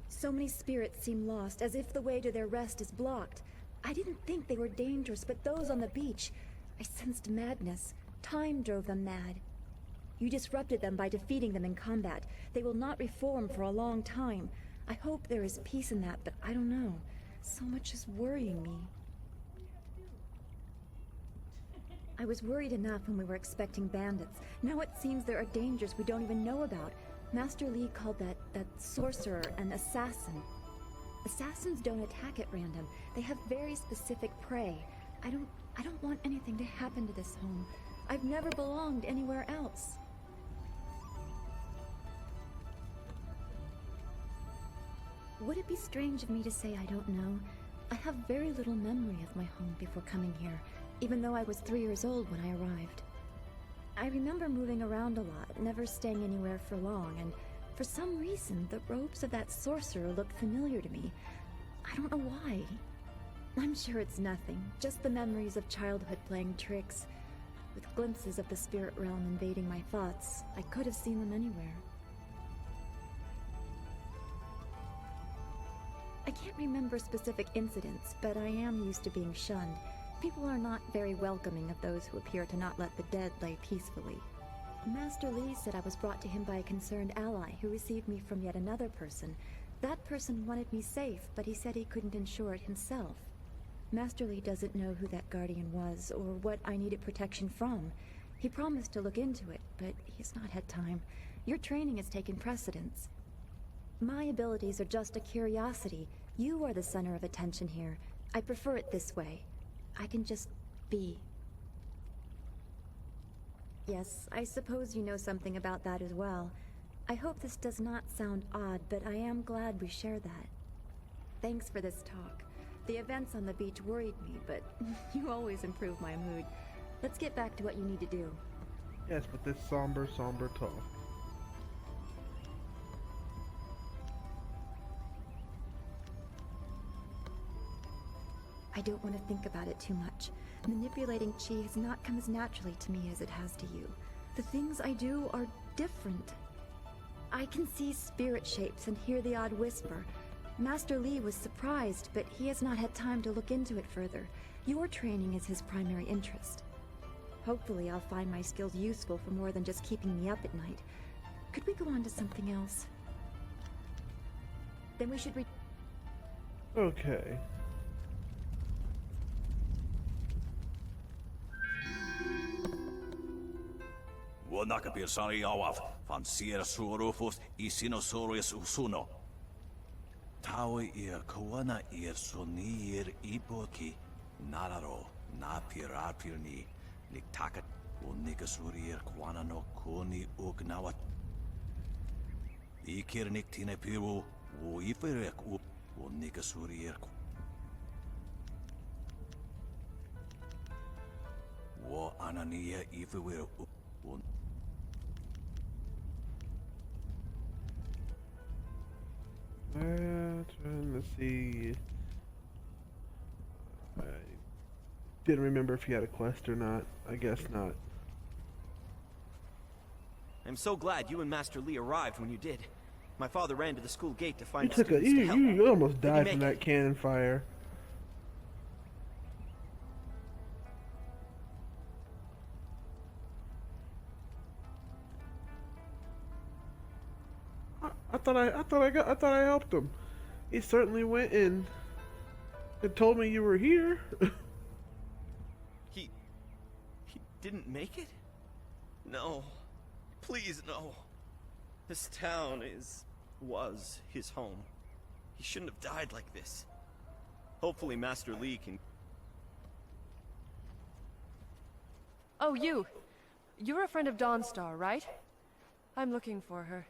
So many spirits seem lost, as if the way to their rest is blocked. I didn't think they were dangerous, but those on the beach, I sensed madness. Time drove them mad. You disrupted them by defeating them in combat. They will not reform for a long time. I hope there is peace in that, but I don't know. So much is worrying me. I was worried enough when we were expecting bandits. Now it seems there are dangers we don't even know about. Master Li called that sorcerer an assassin. Assassins don't attack at random. They have very specific prey. I don't want anything to happen to this home. I've never belonged anywhere else. Would it be strange of me to say I don't know? I have very little memory of my home before coming here, even though I was 3 years old when I arrived. I remember moving around a lot, never staying anywhere for long, and for some reason, the robes of that sorcerer looked familiar to me. I don't know why. I'm sure it's nothing, just the memories of childhood playing tricks. With glimpses of the spirit realm invading my thoughts, I could have seen them anywhere. I can't remember specific incidents, but I am used to being shunned. People are not very welcoming of those who appear to not let the dead lay peacefully. Master Li said I was brought to him by a concerned ally who received me from yet another person. That person wanted me safe, but he said he couldn't ensure it himself. Master Li doesn't know who that guardian was or what I needed protection from. He promised to look into it, but he's not had time. Your training has taken precedence. My abilities are just a curiosity. You are the center of attention here. I prefer it this way. I can just be. Yes, I suppose you know something about that as well. I hope this does not sound odd, but I am glad we share that. Thanks for this talk. The events on the beach worried me, but you always improve my mood. Let's get back to what you need to do. Yes, but this somber talk. I don't want to think about it too much. Manipulating chi has not come as naturally to me as it has to you. The things I do are different. I can see spirit shapes and hear the odd whisper. Master Li was surprised, but he has not had time to look into it further. Your training is his primary interest. Hopefully I'll find my skills useful for more than just keeping me up at night. Could we go on to something else? Then we should Okay. Nakapir sari awaf, van sier surufus isinosaurus usuno. Tawi ir kawana ir sonir iboki, nararo, napirapirni, niktakat, unikasurir kwana no koni ugnawat. Ikir niktine piru, uiferek unikasurir. Wo anania ifewir un. Trying to see. I didn't remember if he had a quest or not. I guess not. I'm so glad you and Master Li arrived when you did. My father ran to the school gate to You find took a students to help. you almost Did he died make from it? that cannon fire. I thought I helped him. He certainly went in and told me you were here. He didn't make it? No. Please, no. This town was his home. He shouldn't have died like this. Hopefully Master Li can... Oh, you. You're a friend of Dawnstar, right? I'm looking for her.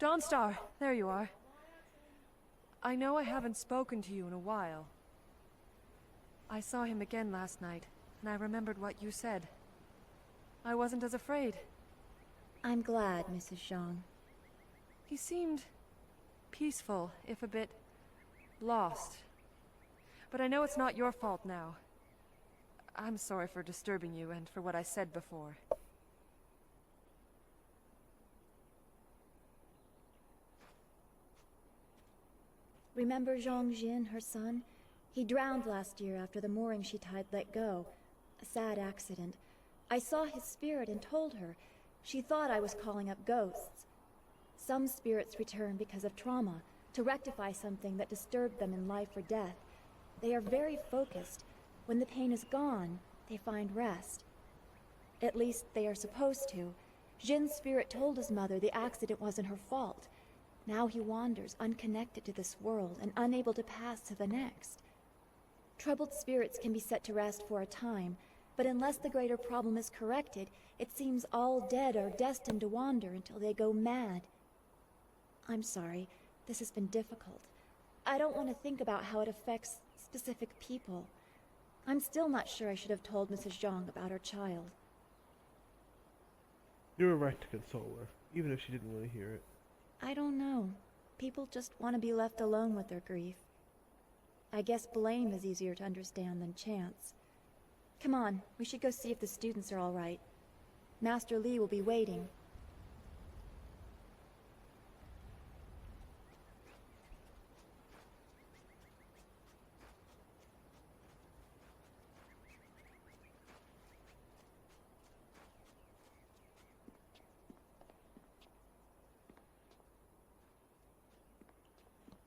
Dawnstar, there you are. I know I haven't spoken to you in a while. I saw him again last night, and I remembered what you said. I wasn't as afraid. I'm glad, Mrs. Zhang. He seemed peaceful, if a bit lost. But I know it's not your fault now. I'm sorry for disturbing you and for what I said before. Remember Zhang Jin, her son? He drowned last year after the mooring she tied let go. A sad accident. I saw his spirit and told her. She thought I was calling up ghosts. Some spirits return because of trauma, to rectify something that disturbed them in life or death. They are very focused. When the pain is gone, they find rest. At least they are supposed to. Jin's spirit told his mother the accident wasn't her fault. Now he wanders unconnected to this world and unable to pass to the next. Troubled spirits can be set to rest for a time, but unless the greater problem is corrected, it seems all dead are destined to wander until they go mad. I'm sorry, this has been difficult. I don't want to think about how it affects specific people. I'm still not sure I should have told Mrs. Zhang about her child. You were right to console her, even if she didn't want to hear it. I don't know. People just want to be left alone with their grief. I guess blame is easier to understand than chance. Come on, we should go see if the students are all right. Master Li will be waiting.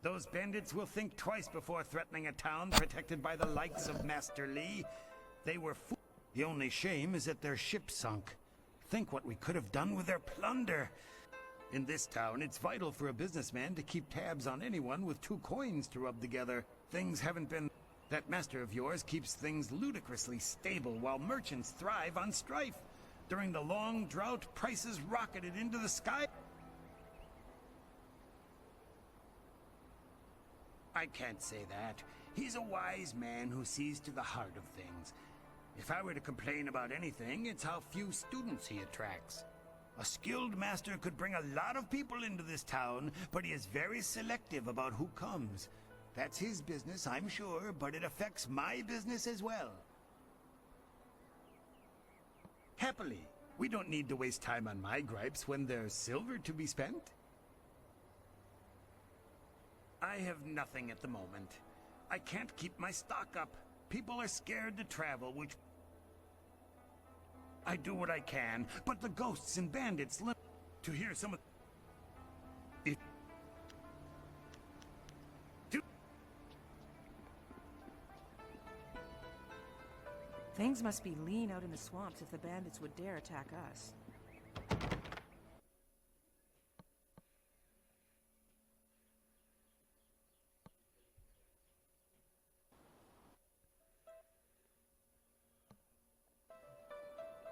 Those bandits will think twice before threatening a town protected by the likes of Master Li. They were The only shame is that their ship sunk. Think what we could have done with their plunder. In this town, it's vital for a businessman to keep tabs on anyone with 2 coins to rub together. Things haven't been... That master of yours keeps things ludicrously stable while merchants thrive on strife. During the long drought, prices rocketed into the sky. I can't say that. He's a wise man who sees to the heart of things. If I were to complain about anything, it's how few students he attracts. A skilled master could bring a lot of people into this town, but he is very selective about who comes. That's his business, I'm sure, but it affects my business as well. Happily, we don't need to waste time on my gripes when there's silver to be spent. I have nothing at the moment. I can't keep my stock up. People are scared to travel, which... I do what I can, but the ghosts and bandits to hear some of... It... Things must be lean out in the swamps if the bandits would dare attack us.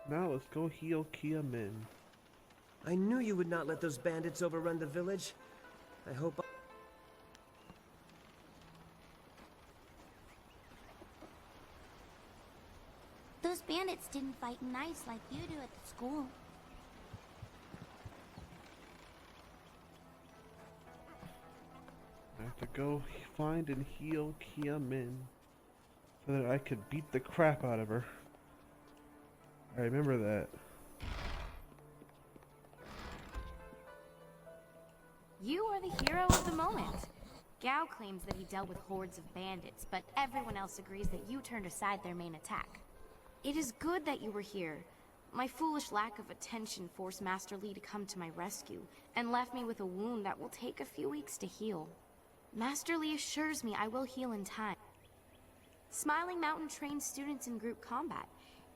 Now let's go heal Kia Min. I knew you would not let those bandits overrun the village. I hope... Those bandits didn't fight nice like you do at the school. I have to go find and heal Kia Min so that I could beat the crap out of her. I remember that. You are the hero of the moment. Gao claims that he dealt with hordes of bandits, but everyone else agrees that you turned aside their main attack. It is good that you were here. My foolish lack of attention forced Master Li to come to my rescue, and left me with a wound that will take a few weeks to heal. Master Li assures me I will heal in time. Smiling Mountain trains students in group combat,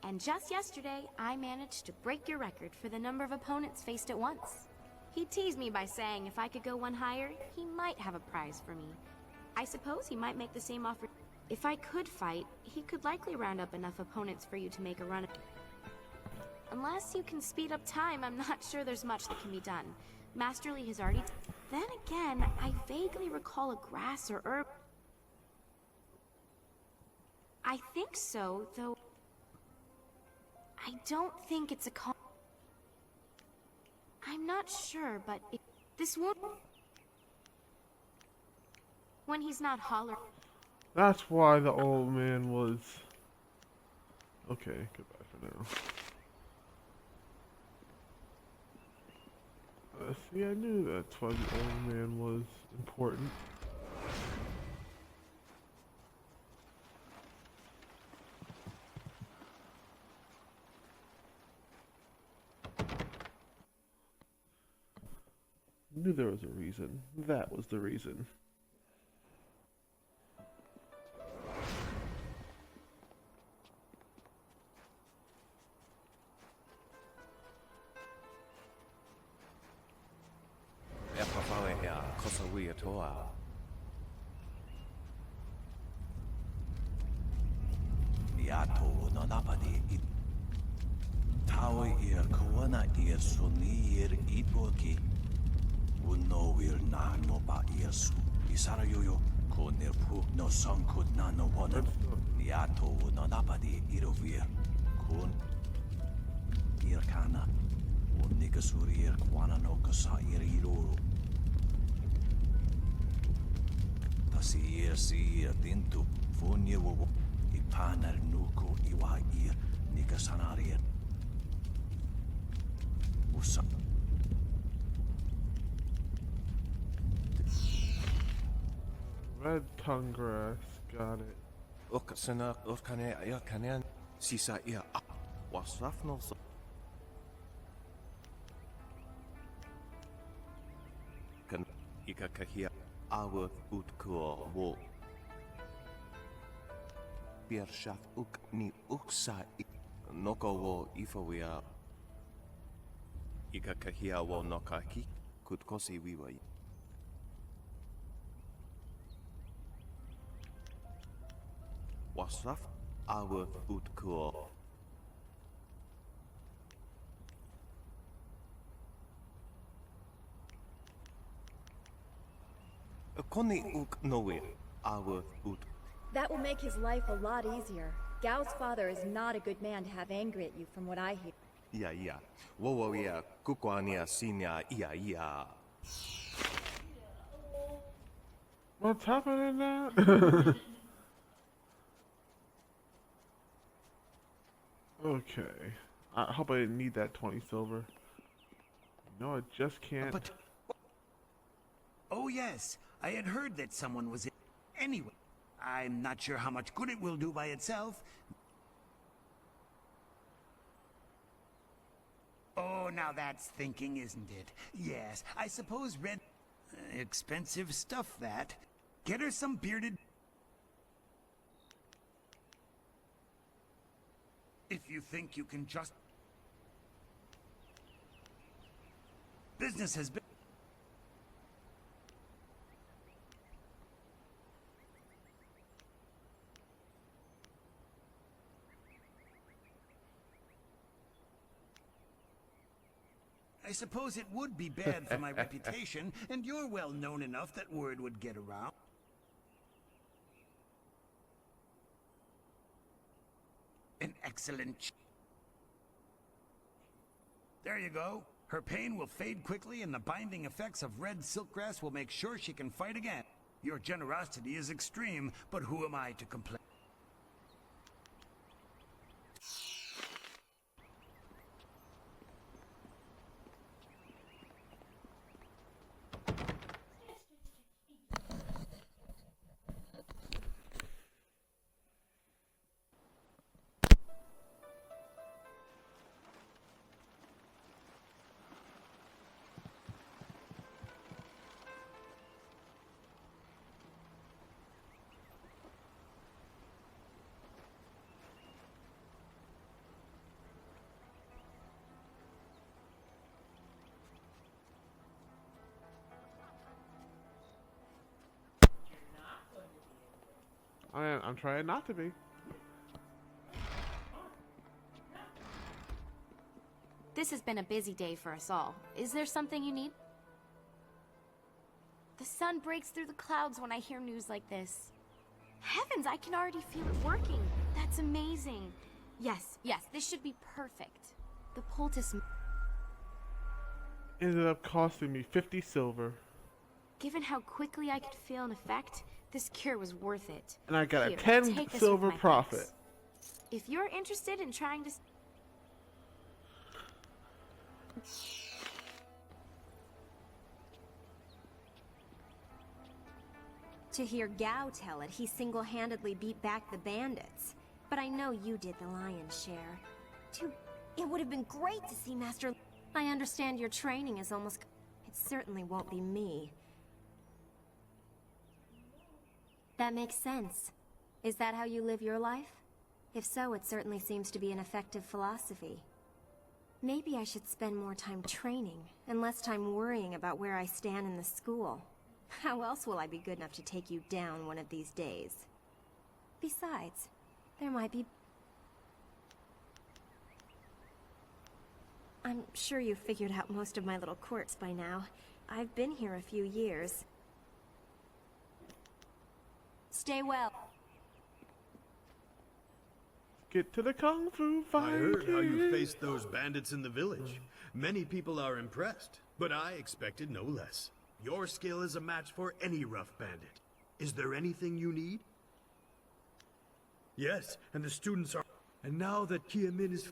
and just yesterday, I managed to break your record for the number of opponents faced at once. He teased me by saying if I could go one higher, he might have a prize for me. I suppose he might make the same offer. If I could fight, he could likely round up enough opponents for you to make a run. Unless you can speed up time, I'm not sure there's much that can be done. Master Li has already... Then again, I vaguely recall a grass or herb. I think so, though... I don't think it's a I'm not sure, but this won't... When he's not hollering... That's why the old man was... Okay, goodbye for now. See, I knew that's why the old man was important. Knew there was a reason. That was the reason. toa. Yato no napadi it. Tau ir kawana ir suni ir ipoki. Uno will na no ba yesu. Isara yoyo ko nerpu no sankud na no wana. Yato no napadi irovir. Kun ir kana. Unikasuri ir kwana no kasa ir iroro. Tasi ir si ir dintu. Funye wo. Ipanar nuko iwa ir. Nikasanarir. Usa. Red tongue grass, got it. Ukasana ukane ya kanen sisa ya wasrafno kan ikakahia awa utko wo Piershaf uk ni uksa noko wo ifawia ikakahia wo nokaki kutkosi wiwa wasraf awa utko koni uk nowe awa ut That will make his life a lot easier. Gao's father is not a good man to have angry at you, from what I hear. yeah wo ya kukwania sinya yeah What's happening now? Okay. I hope I didn't need that 20 silver. No, I just can't. But oh yes, I had heard that someone was in. Anyway, I'm not sure how much good it will do by itself. Oh, now that's thinking, isn't it? Yes, I suppose red... expensive stuff, that. Get her some bearded... If you think you can just... Business has been... I suppose it would be bad for my reputation, and you're well known enough that word would get around. An excellent... There you go. Her pain will fade quickly, and the binding effects of red silkgrass will make sure she can fight again. Your generosity is extreme, but who am I to complain? I'm trying not to be. This has been a busy day for us all. Is there something you need? The sun breaks through the clouds when I hear news like this. Heavens, I can already feel it working. That's amazing. Yes, this should be perfect. The poultice... Ended up costing me 50 silver. Given how quickly I could feel an effect, this cure was worth it. And I got Here, a 10 take this silver with my profit. thanks. If you're interested in trying To hear Gao tell it, he single-handedly beat back the bandits. But I know you did the lion's share. It would have been great to see Master... I understand your training is almost... It certainly won't be me. That makes sense. Is that how you live your life? If so, it certainly seems to be an effective philosophy. Maybe I should spend more time training, and less time worrying about where I stand in the school. How else will I be good enough to take you down one of these days? Besides, there might be... I'm sure you've figured out most of my little quirks by now. I've been here a few years. Stay well. Get to the Kung Fu fight. I heard how you faced those bandits in the village. Many people are impressed, but I expected no less. Your skill is a match for any rough bandit. Is there anything you need? Yes, and the students are... And now that Kia-min is...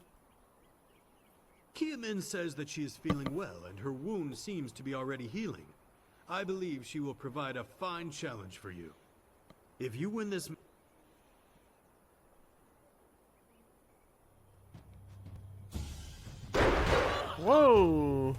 Kia-min says that she is feeling well and her wound seems to be already healing. I believe she will provide a fine challenge for you. If you win this... Whoa!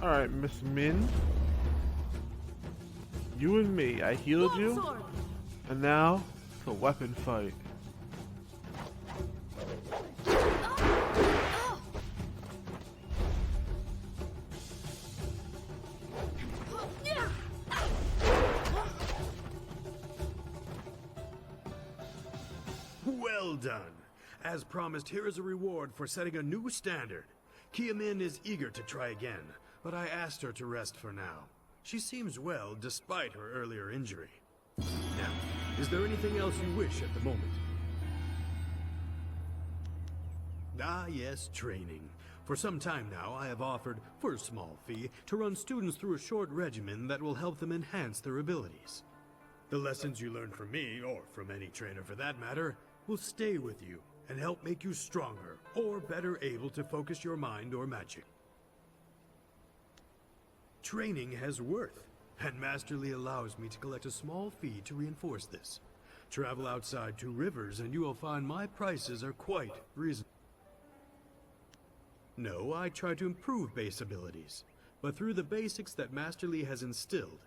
Alright, Miss Min. You and me, I healed you. And now, it's a weapon fight. Well done. As promised, here is a reward for setting a new standard. Kia-min is eager to try again, but I asked her to rest for now. She seems well despite her earlier injury. Now, is there anything else you wish at the moment? Ah yes, training. For some time now, I have offered, for a small fee, to run students through a short regimen that will help them enhance their abilities. The lessons you learn from me, or from any trainer for that matter, will stay with you and help make you stronger, or better able to focus your mind or magic. Training has worth, and Master Li allows me to collect a small fee to reinforce this. Travel outside 2 rivers and you will find my prices are quite reasonable. No, I try to improve base abilities, but through the basics that Master Li has instilled.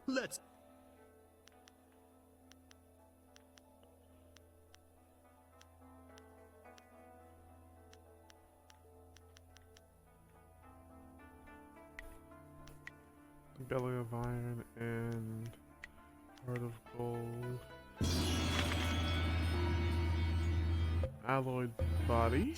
Let's... Belly of iron and heart of gold. Alloyed body.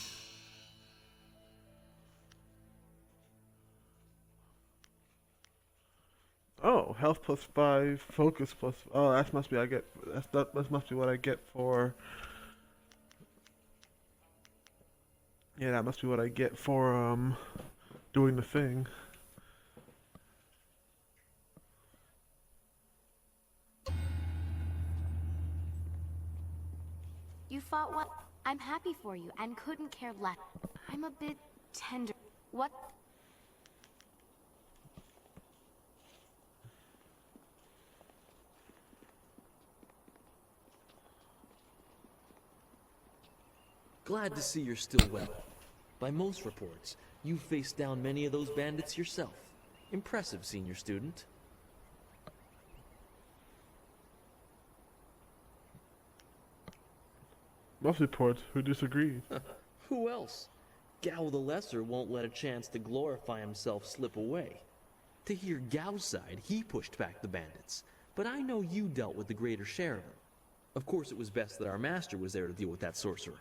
Oh, health +5, focus plus. Oh, that must be I get. That must be what I get for. Yeah, that must be what I get for doing the thing. You fought well. I'm happy for you and couldn't care less. I'm a bit tender. What? Glad to see you're still well. By most reports, you faced down many of those bandits yourself. Impressive, senior student. Most reports who disagreed. Who else? Gao the Lesser won't let a chance to glorify himself slip away. To hear Gao's side, he pushed back the bandits. But I know you dealt with the greater share of them. Of course, it was best that our master was there to deal with that sorcerer.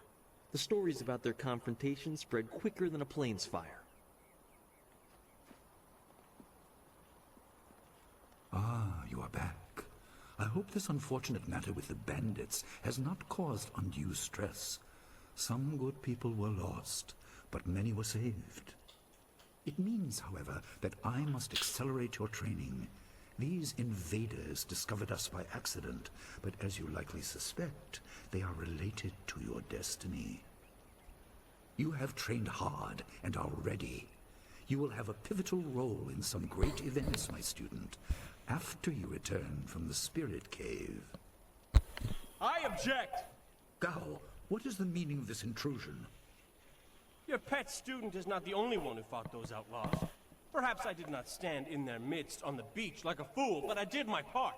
The stories about their confrontation spread quicker than a plane's fire. Ah, you are back. I hope this unfortunate matter with the bandits has not caused undue stress. Some good people were lost, but many were saved. It means, however, that I must accelerate your training. These invaders discovered us by accident, but as you likely suspect, they are related to your destiny. You have trained hard and are ready. You will have a pivotal role in some great events, my student, after you return from the Spirit Cave. I object! Gao, what is the meaning of this intrusion? Your pet student is not the only one who fought those outlaws. Perhaps I did not stand in their midst on the beach like a fool, but I did my part.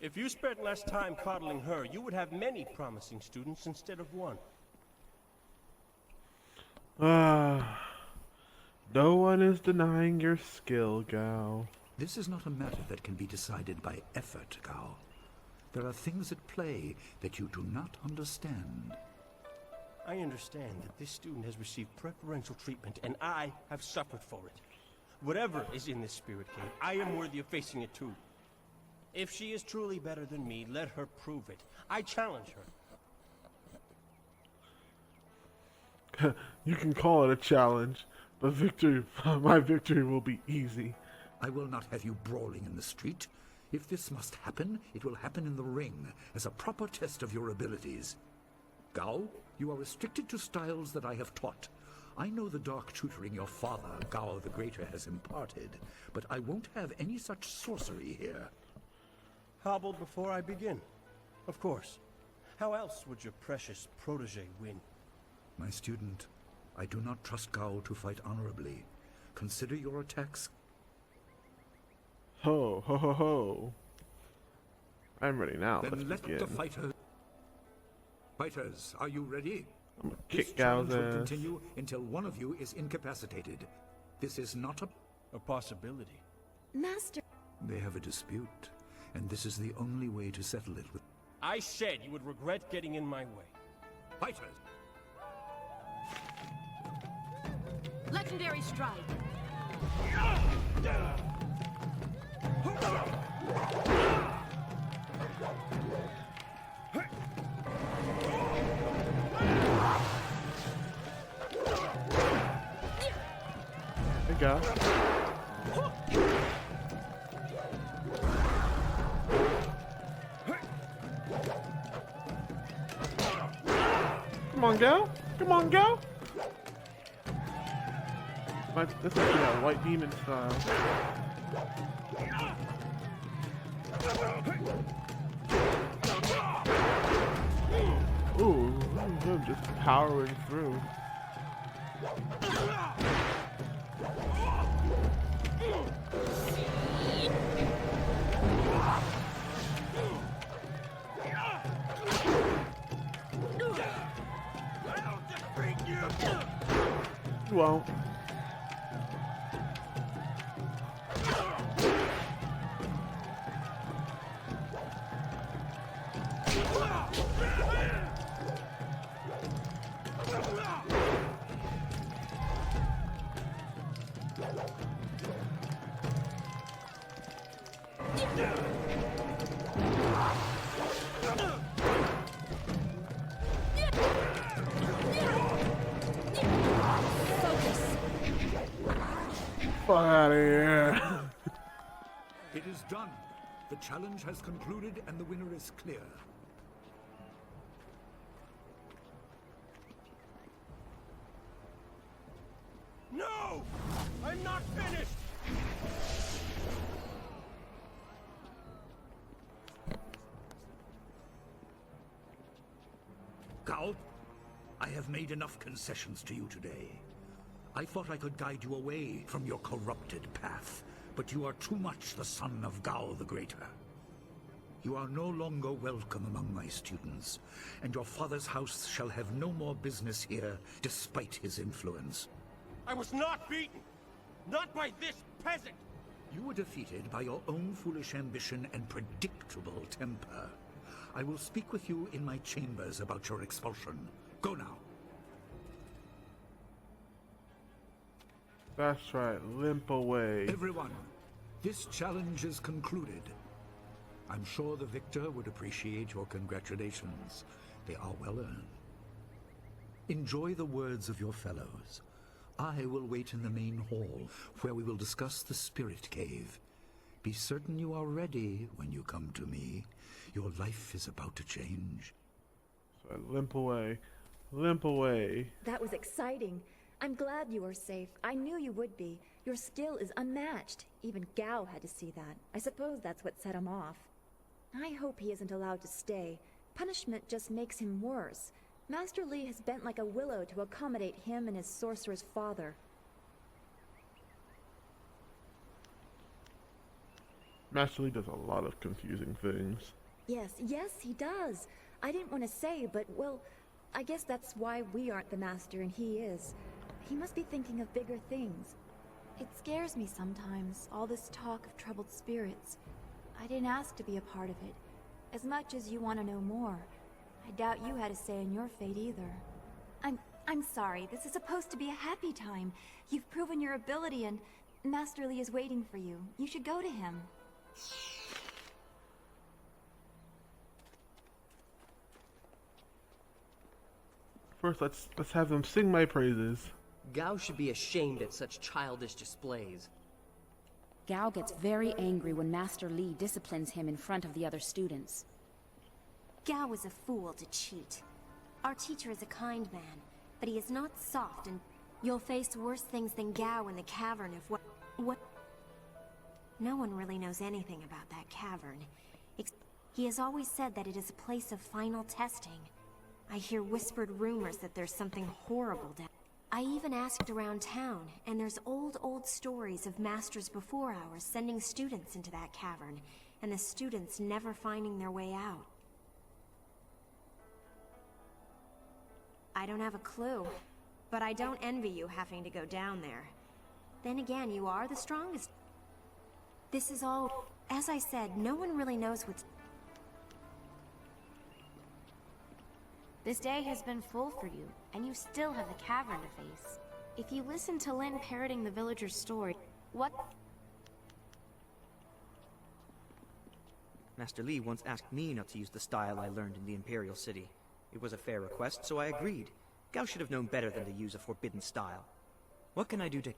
If you spent less time coddling her, you would have many promising students instead of one. No one is denying your skill, Gao. This is not a matter that can be decided by effort, Gao. There are things at play that you do not understand. I understand that this student has received preferential treatment, and I have suffered for it. Whatever is in this spirit cave, I am worthy of facing it too. If she is truly better than me, let her prove it. I challenge her. You can call it a challenge, but my victory will be easy. I will not have you brawling in the street. If this must happen, it will happen in the ring, as a proper test of your abilities. Gao, you are restricted to styles that I have taught. I know the dark tutoring your father, Gao the Greater, has imparted, but I won't have any such sorcery here. Hobbled before I begin. Of course. How else would your precious protege win? My student, I do not trust Gao to fight honorably. Consider your attacks. Ho, ho, ho, ho. I'm ready now. Then Let's let begin. the Fighters, are you ready? I'm gonna This kick Gao's challenge will ass. continue until one of you is incapacitated. This is not a possibility. Master. They have a dispute, and this is the only way to settle it with... I said you would regret getting in my way. Fighters! Legendary strike. Hey, Gao. Come on, Gao. Come on, Gao. This must be that white demon style. Ooh, I'm just powering through. You won't. Fuck out of here. It is done. The challenge has concluded and the winner is clear. No! I'm not finished! Gao, I have made enough concessions to you today. I thought I could guide you away from your corrupted path, but you are too much the son of Gao the Greater. You are no longer welcome among my students, and your father's house shall have no more business here, despite his influence. I was not beaten! Not by this peasant! You were defeated by your own foolish ambition and predictable temper. I will speak with you in my chambers about your expulsion. Go now. That's right, limp away. Everyone, this challenge is concluded. I'm sure the victor would appreciate your congratulations. They are well earned. Enjoy the words of your fellows. I will wait in the main hall, where we will discuss the Spirit Cave. Be certain you are ready when you come to me. Your life is about to change. So I limp away. Limp away. That was exciting. I'm glad you are safe. I knew you would be. Your skill is unmatched. Even Gao had to see that. I suppose that's what set him off. I hope he isn't allowed to stay. Punishment just makes him worse. Master Li has bent like a willow to accommodate him and his sorcerer's father. Master Li does a lot of confusing things. Yes, he does. I didn't want to say, but, well, I guess that's why we aren't the master and he is. He must be thinking of bigger things. It scares me sometimes, all this talk of troubled spirits. I didn't ask to be a part of it. As much as you want to know more, I doubt you had a say in your fate either. I'm sorry. This is supposed to be a happy time. You've proven your ability and Master Li is waiting for you. You should go to him. First, let's have them sing my praises. Gao should be ashamed at such childish displays. Gao gets very angry when Master Li disciplines him in front of the other students. Gao is a fool to cheat. Our teacher is a kind man, but he is not soft, and you'll face worse things than Gao in the cavern if what... No one really knows anything about that cavern. He has always said that it is a place of final testing. I hear whispered rumors that there's something horrible down. I even asked around town, and there's old stories of masters before ours sending students into that cavern, and the students never finding their way out. I don't have a clue, but I don't envy you having to go down there. Then again, you are the strongest. This is all... As I said, no one really knows what's... This day has been full for you, and you still have the cavern to face. If you listen to Lin parroting the villager's story, what... Master Li once asked me not to use the style I learned in the Imperial City. It was a fair request, so I agreed. Gao should have known better than to use a forbidden style. What can I do to...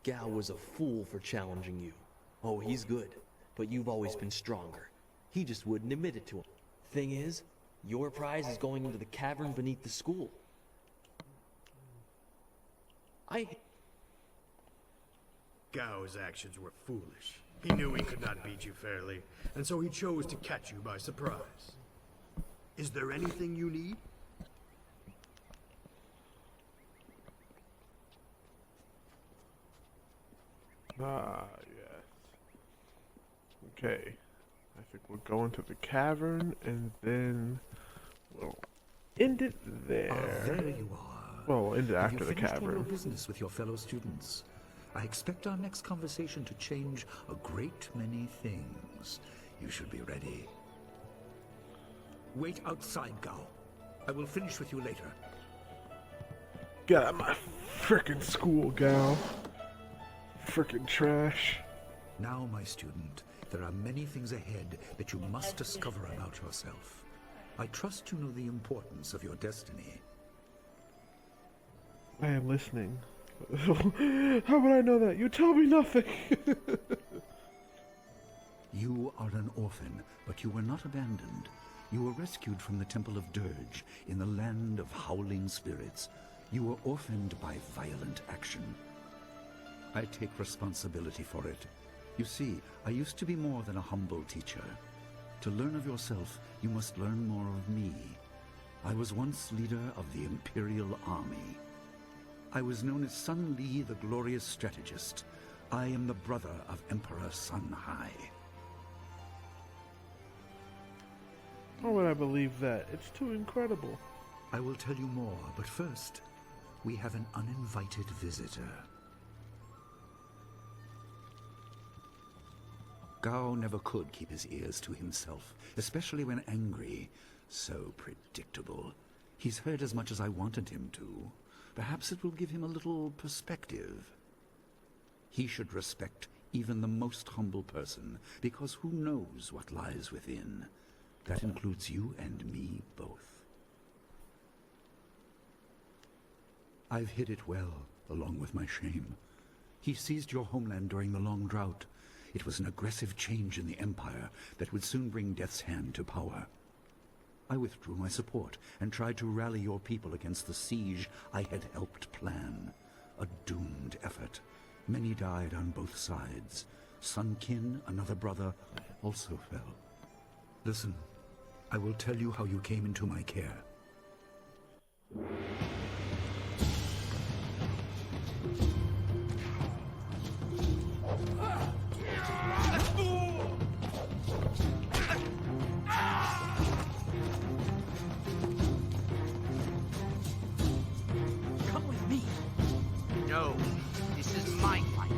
Gao was a fool for challenging you. Oh, he's good, but you've always been stronger. He just wouldn't admit it to him. Thing is, your prize is going into the cavern beneath the school. Gao's actions were foolish. He knew he could not beat you fairly, and so he chose to catch you by surprise. Is there anything you need? Ah, yes. Okay. I think we'll go into the cavern, and then we'll end it there. There you are. Well, we'll end it Have after you the finished all your cavern. business with your fellow students? I expect our next conversation to change a great many things. You should be ready. Wait outside, Gao. I will finish with you later. Get out of my frickin' school, gal. Frickin' trash. Now, my student, there are many things ahead that you must discover about yourself. I trust you know the importance of your destiny. I am listening. How would I know that? You tell me nothing. You are an orphan, but you were not abandoned. You were rescued from the Temple of Dirge in the land of howling spirits. You were orphaned by violent action. I take responsibility for it. You see, I used to be more than a humble teacher. To learn of yourself, you must learn more of me. I was once leader of the Imperial Army. I was known as Sun Li, the glorious strategist. I am the brother of Emperor Sun Hai. How would I believe that? It's too incredible. I will tell you more, but first, we have an uninvited visitor. Gao never could keep his ears to himself, especially when angry. So predictable. He's heard as much as I wanted him to. Perhaps it will give him a little perspective. He should respect even the most humble person, because who knows what lies within? That includes you and me both. I've hid it well, along with my shame. He seized your homeland during the long drought. It was an aggressive change in the Empire that would soon bring Death's Hand to power. I withdrew my support and tried to rally your people against the siege I had helped plan. A doomed effort. Many died on both sides. Sun Qin, another brother, also fell. Listen, I will tell you how you came into my care. Come with me. No, this is my fight.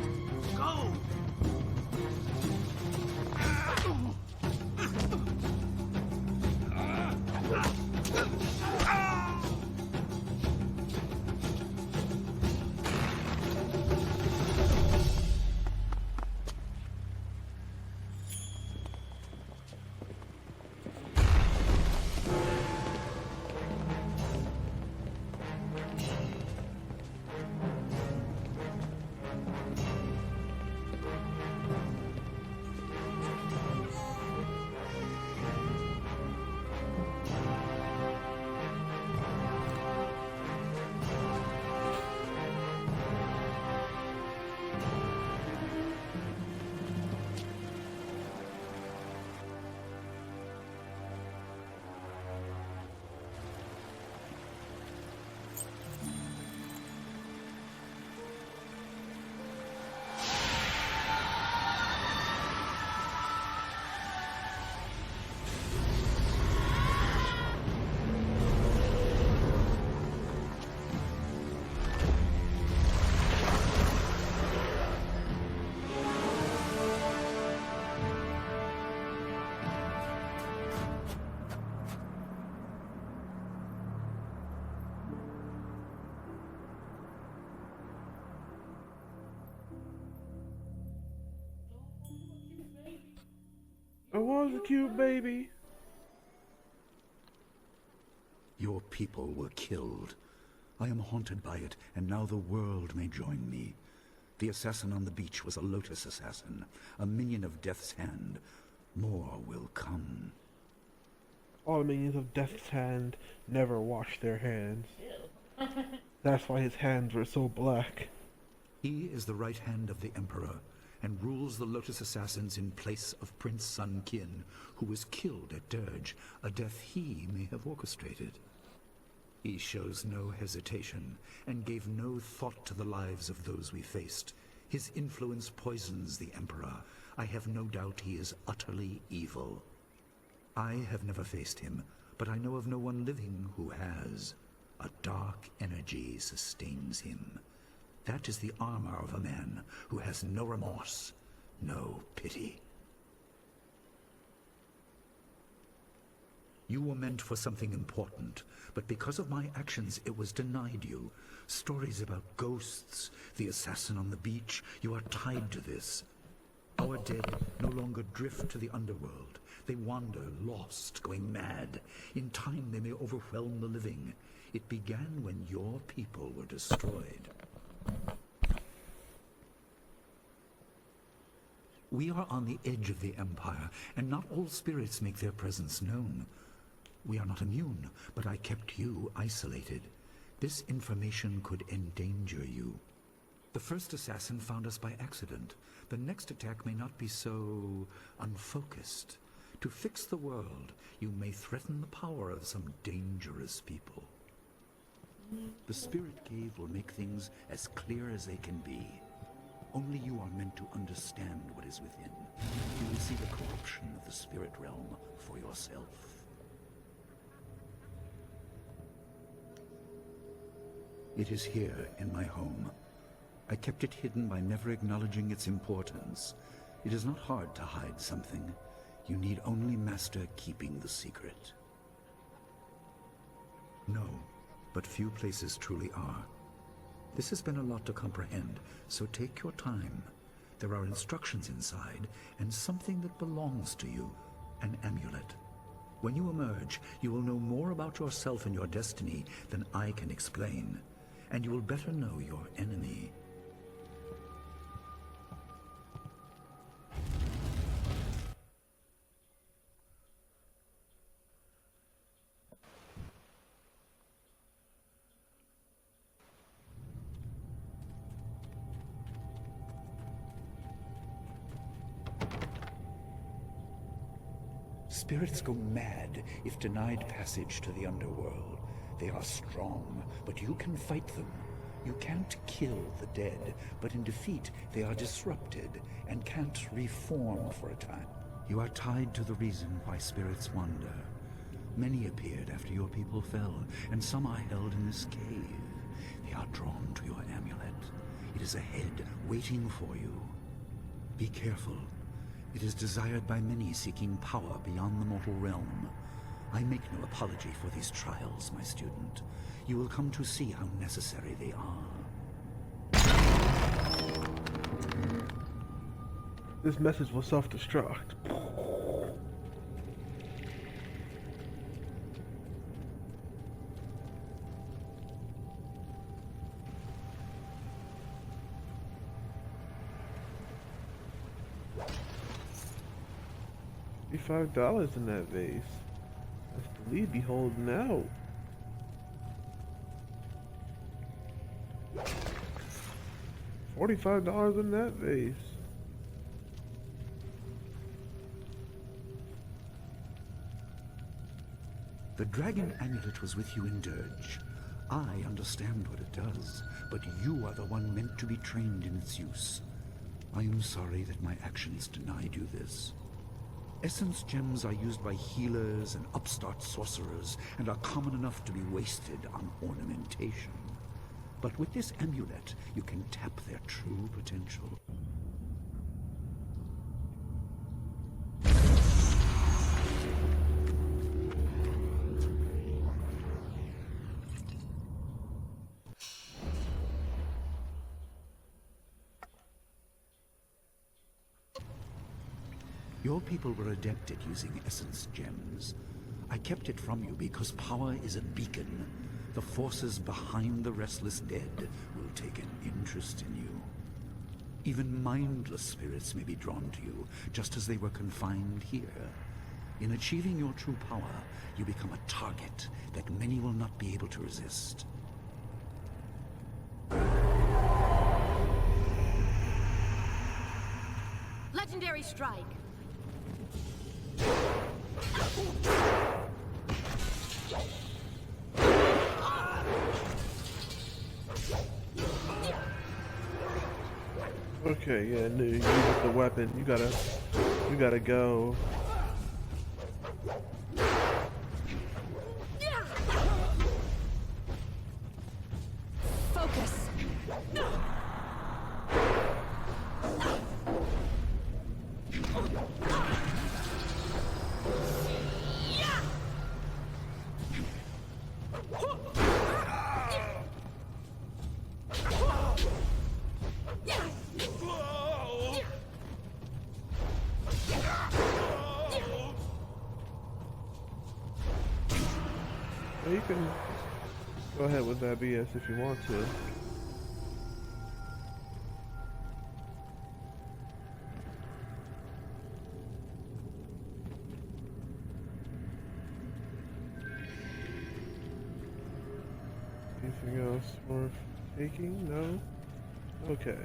Go! I was a cute baby. Your people were killed. I am haunted by it, and now the world may join me. The assassin on the beach was a Lotus assassin, a minion of Death's Hand. More will come. All minions of Death's Hand never wash their hands. That's why his hands were so black. He is the right hand of the Emperor, and rules the Lotus Assassins in place of Prince Sun Qin, who was killed at Dirge, a death he may have orchestrated. He shows no hesitation, and gave no thought to the lives of those we faced. His influence poisons the Emperor. I have no doubt he is utterly evil. I have never faced him, but I know of no one living who has. A dark energy sustains him. That is the armor of a man who has no remorse, no pity. You were meant for something important, but because of my actions it was denied you. Stories about ghosts, the assassin on the beach, you are tied to this. Our dead no longer drift to the underworld. They wander, lost, going mad. In time they may overwhelm the living. It began when your people were destroyed. We are on the edge of the Empire, and not all spirits make their presence known. We are not immune, but I kept you isolated. This information could endanger you. The first assassin found us by accident. The next attack may not be so unfocused. To fix the world, you may threaten the power of some dangerous people. The Spirit Cave will make things as clear as they can be. Only you are meant to understand what is within. You will see the corruption of the spirit realm for yourself. It is here in my home. I kept it hidden by never acknowledging its importance. It is not hard to hide something. You need only master keeping the secret. No, but few places truly are. This has been a lot to comprehend, so take your time. There are instructions inside, and something that belongs to you, an amulet. When you emerge, you will know more about yourself and your destiny than I can explain, and you will better know your enemy. Spirits go mad if denied passage to the underworld. They are strong, but you can fight them. You can't kill the dead, but in defeat they are disrupted and can't reform for a time. You are tied to the reason why spirits wander. Many appeared after your people fell, and some are held in this cave. They are drawn to your amulet. It is ahead, waiting for you. Be careful. It is desired by many seeking power beyond the mortal realm. I make no apology for these trials, my student. You will come to see how necessary they are. This message will self-destruct. $55 in that vase. That's the lead be holding out. $45 in that vase. The dragon amulet was with you in Dirge. I understand what it does, but you are the one meant to be trained in its use. I am sorry that my actions denied you this. Essence gems are used by healers and upstart sorcerers and are common enough to be wasted on ornamentation. But with this amulet, you can tap their true potential. Your people were adept at using essence gems. I kept it from you because power is a beacon. The forces behind the restless dead will take an interest in you. Even mindless spirits may be drawn to you, just as they were confined here. In achieving your true power, you become a target that many will not be able to resist. Legendary strike. Okay, yeah, no, you use the weapon. You gotta go. Focus. Well, you can go ahead with that BS if you want to. Anything else worth taking? No? Okay.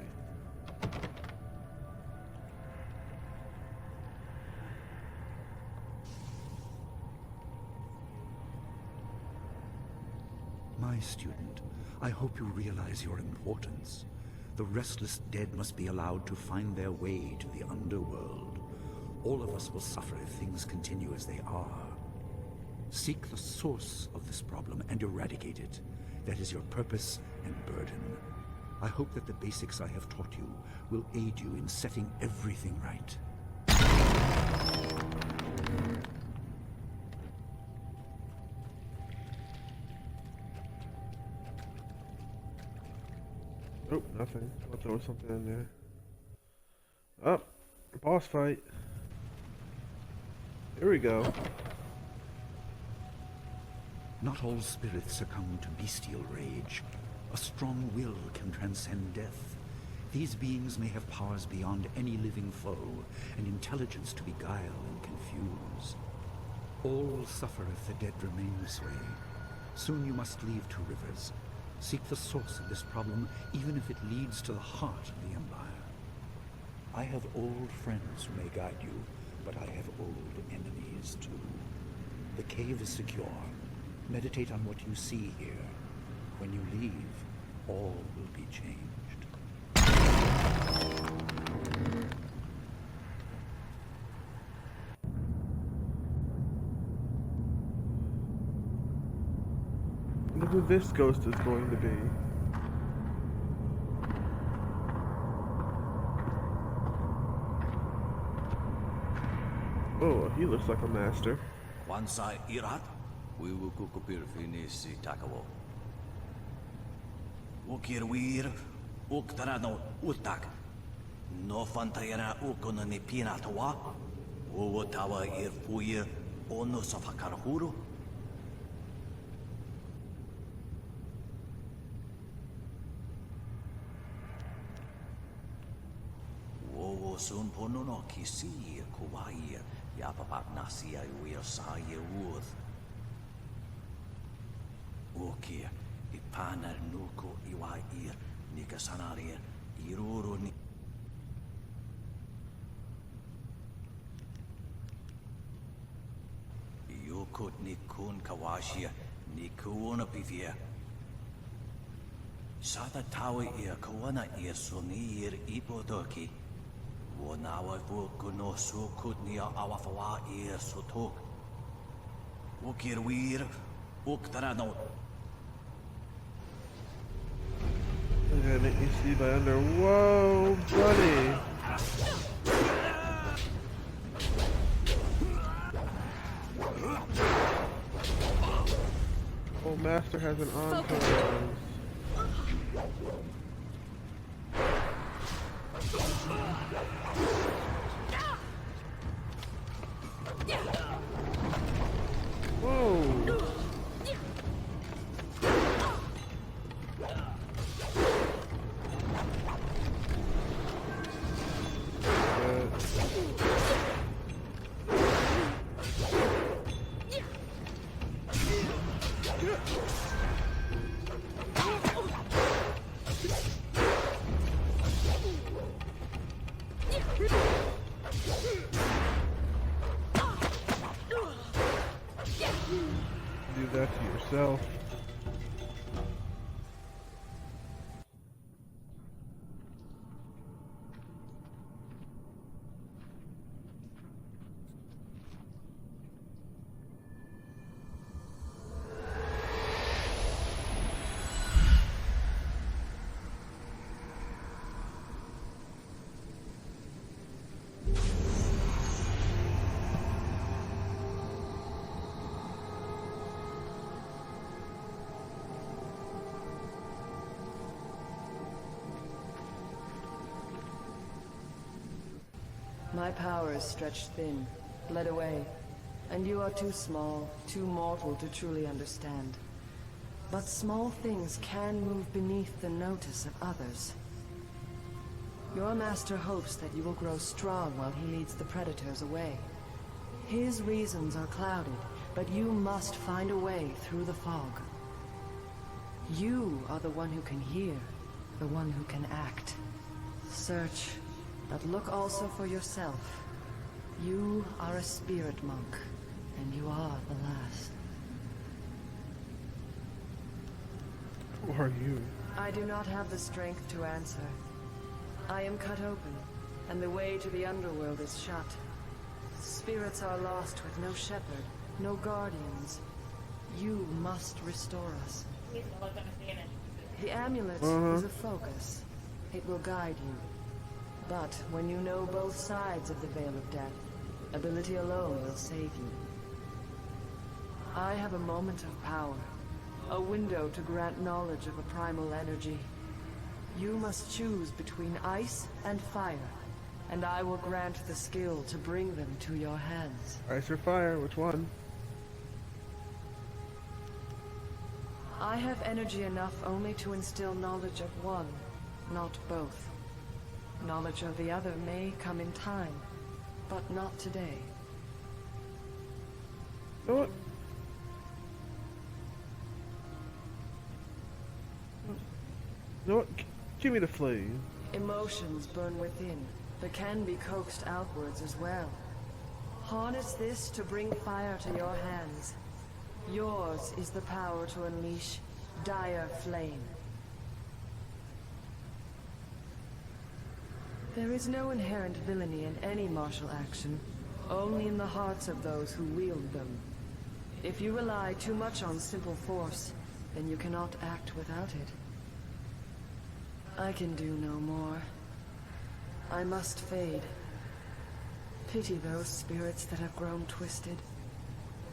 My student, I hope you realize your importance. The restless dead must be allowed to find their way to the underworld. All of us will suffer if things continue as they are. Seek the source of this problem and eradicate it. That is your purpose and burden. I hope that the basics I have taught you will aid you in setting everything right. Oh, nothing. I thought there was something in there. Oh, boss fight. Here we go. Not all spirits succumb to bestial rage. A strong will can transcend death. These beings may have powers beyond any living foe, and intelligence to beguile and confuse. All will suffer if the dead remain this way. Soon you must leave Two Rivers. Seek the source of this problem, even if it leads to the heart of the Empire. I have old friends who may guide you, but I have old enemies too. The cave is secure. Meditate on what you see here. When you leave, all will be changed. I wonder who this ghost is going to be. Oh, he looks like a master. Wansai irat, we will kukupir finisi takawo. Ukir wir, uktarano utak. No fantayana ukona ni pinatawa. Uwatawa ir fuir, ono safakarahuru. Wowo sun ponono kisi kuwai. Yapapak nasia uir saya uth. Ukir, ipanar nuko iwair, nikasanaria, iruro ni. Yoko nikun kawashia, nikuona pivia. Sada tawa ia kawana ia sonir ipodoki. Wonawa vukuno sukutnia awafawa ia sotok. Ukir wir, uktarano. They're gonna make me see by under. Whoa, buddy! Oh, Master has an entourage. Whoa! Do that to yourself. My power is stretched thin, bled away, and you are too small, too mortal to truly understand. But small things can move beneath the notice of others. Your master hopes that you will grow strong while he leads the predators away. His reasons are clouded, but you must find a way through the fog. You are the one who can hear, the one who can act. Search, but look also for yourself. You are a spirit monk, and you are the last. Who are you? I do not have the strength to answer. I am cut open, and the way to the underworld is shut. Spirits are lost with no shepherd, no guardians. You must restore us. The amulet is a focus. It will guide you. But when you know both sides of the Veil of Death, ability alone will save you. I have a moment of power, a window to grant knowledge of a primal energy. You must choose between ice and fire, and I will grant the skill to bring them to your hands. Ice or fire, which one? I have energy enough only to instill knowledge of one, not both. Knowledge of the other may come in time, but not today. You know what? You know what? Give me the flame. Emotions burn within, but can be coaxed outwards as well. Harness this to bring fire to your hands. Yours is the power to unleash dire flame. There is no inherent villainy in any martial action, only in the hearts of those who wield them. If you rely too much on simple force, then you cannot act without it. I can do no more. I must fade. Pity those spirits that have grown twisted.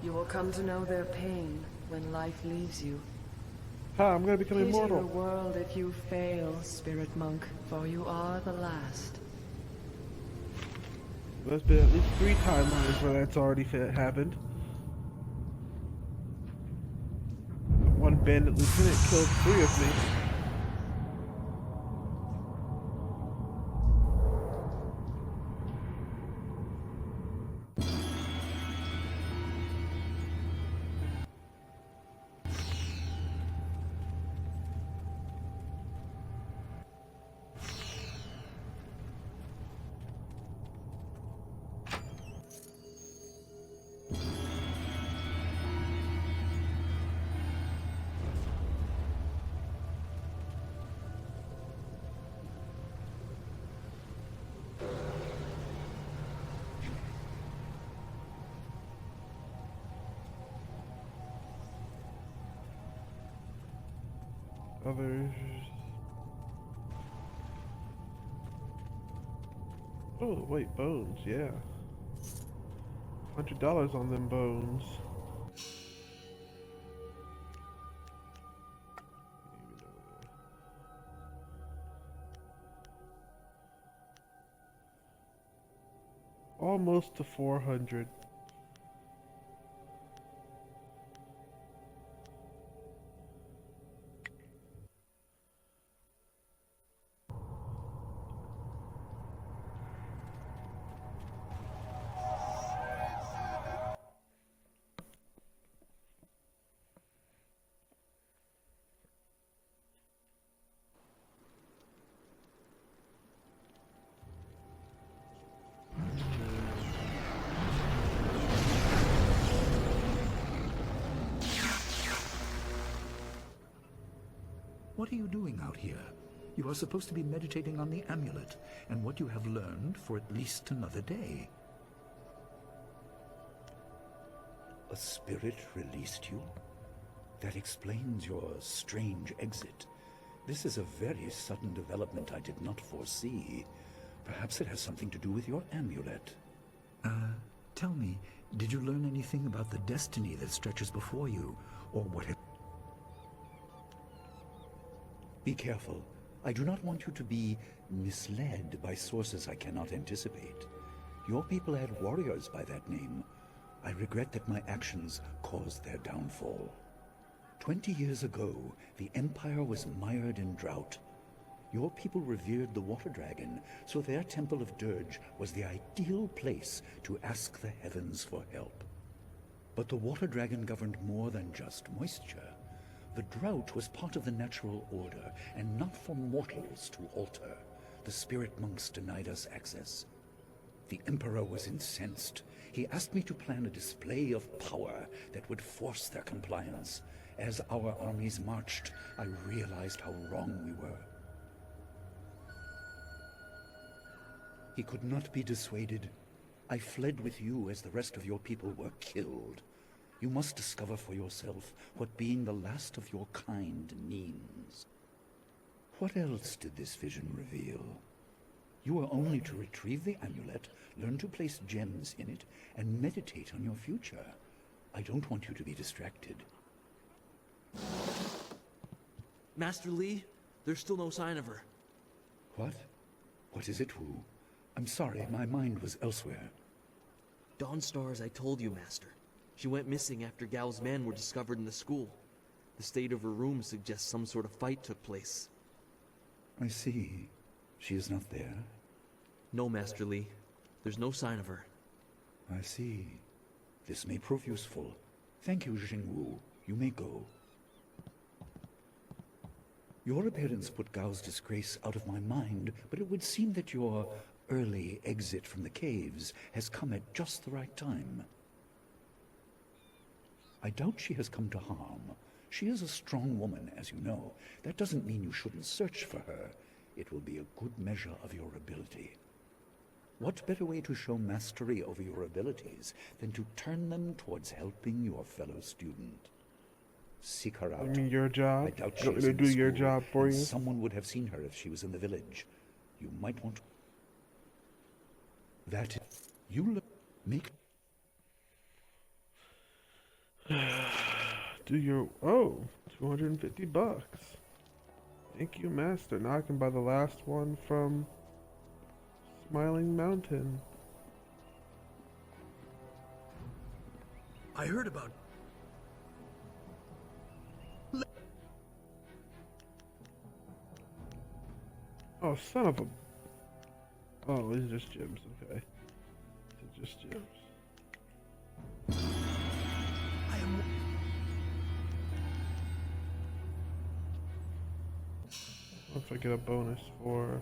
You will come to know their pain when life leaves you. I'm gonna become Pity immortal. the world if you fail, spirit monk, for you are the last. There's been at least 3 timelines where that's already happened. One bandit lieutenant killed 3 of me. Others. Oh, wait, bones, yeah. $100 on them bones. Almost to 400. What are you doing out here? You are supposed to be meditating on the amulet, and what you have learned for at least another day. A spirit released you? That explains your strange exit. This is a very sudden development I did not foresee. Perhaps it has something to do with your amulet. Tell me, did you learn anything about the destiny that stretches before you, or what have... Be careful. I do not want you to be misled by sources I cannot anticipate. Your people had warriors by that name. I regret that my actions caused their downfall. 20 years ago, the Empire was mired in drought. Your people revered the water dragon, so their temple of Dirge was the ideal place to ask the heavens for help. But the water dragon governed more than just moisture. The drought was part of the natural order, and not for mortals to alter. The spirit monks denied us access. The Emperor was incensed. He asked me to plan a display of power that would force their compliance. As our armies marched, I realized how wrong we were. He could not be dissuaded. I fled with you as the rest of your people were killed. You must discover for yourself what being the last of your kind means. What else did this vision reveal? You are only to retrieve the amulet, learn to place gems in it, and meditate on your future. I don't want you to be distracted. Master Li, there's still no sign of her. What? What is it, Wu? I'm sorry, my mind was elsewhere. Dawnstar, as I told you, Master. She went missing after Gao's men were discovered in the school. The state of her room suggests some sort of fight took place. I see. She is not there? No, Master Li. There's no sign of her. I see. This may prove useful. Thank you, Jingwu. You may go. Your appearance put Gao's disgrace out of my mind, but it would seem that your early exit from the caves has come at just the right time. I doubt she has come to harm. She is a strong woman, as you know. That doesn't mean you shouldn't search for her. It will be a good measure of your ability. What better way to show mastery over your abilities than to turn them towards helping your fellow student? Seek her out. I mean, your job. I doubt You want she's me to in do your school, job for and you? someone would have seen her if she was in the village. You might want to... That you make... Do your... Oh, 250 bucks. Thank you, Master. Now I can buy the last one from Smiling Mountain. I heard about... Oh, son of a... Oh, these are just gems, okay. These are just gems. I am... What if I get a bonus for...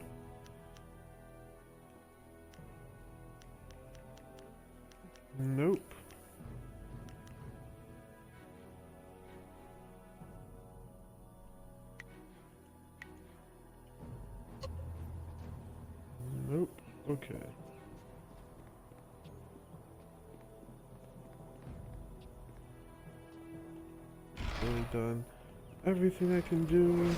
Nope. Nope. Okay. Really done everything I can do.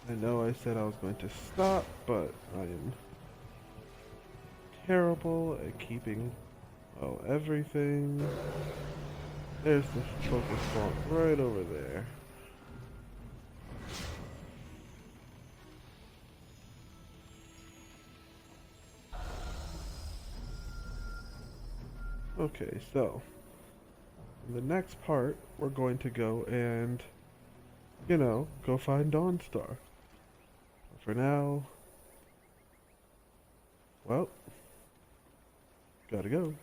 I know I said I was going to stop, but I am terrible at keeping everything. There's the focus font right over there. Okay, so in the next part, we're going to go and, go find Dawnstar. But for now, well, gotta go.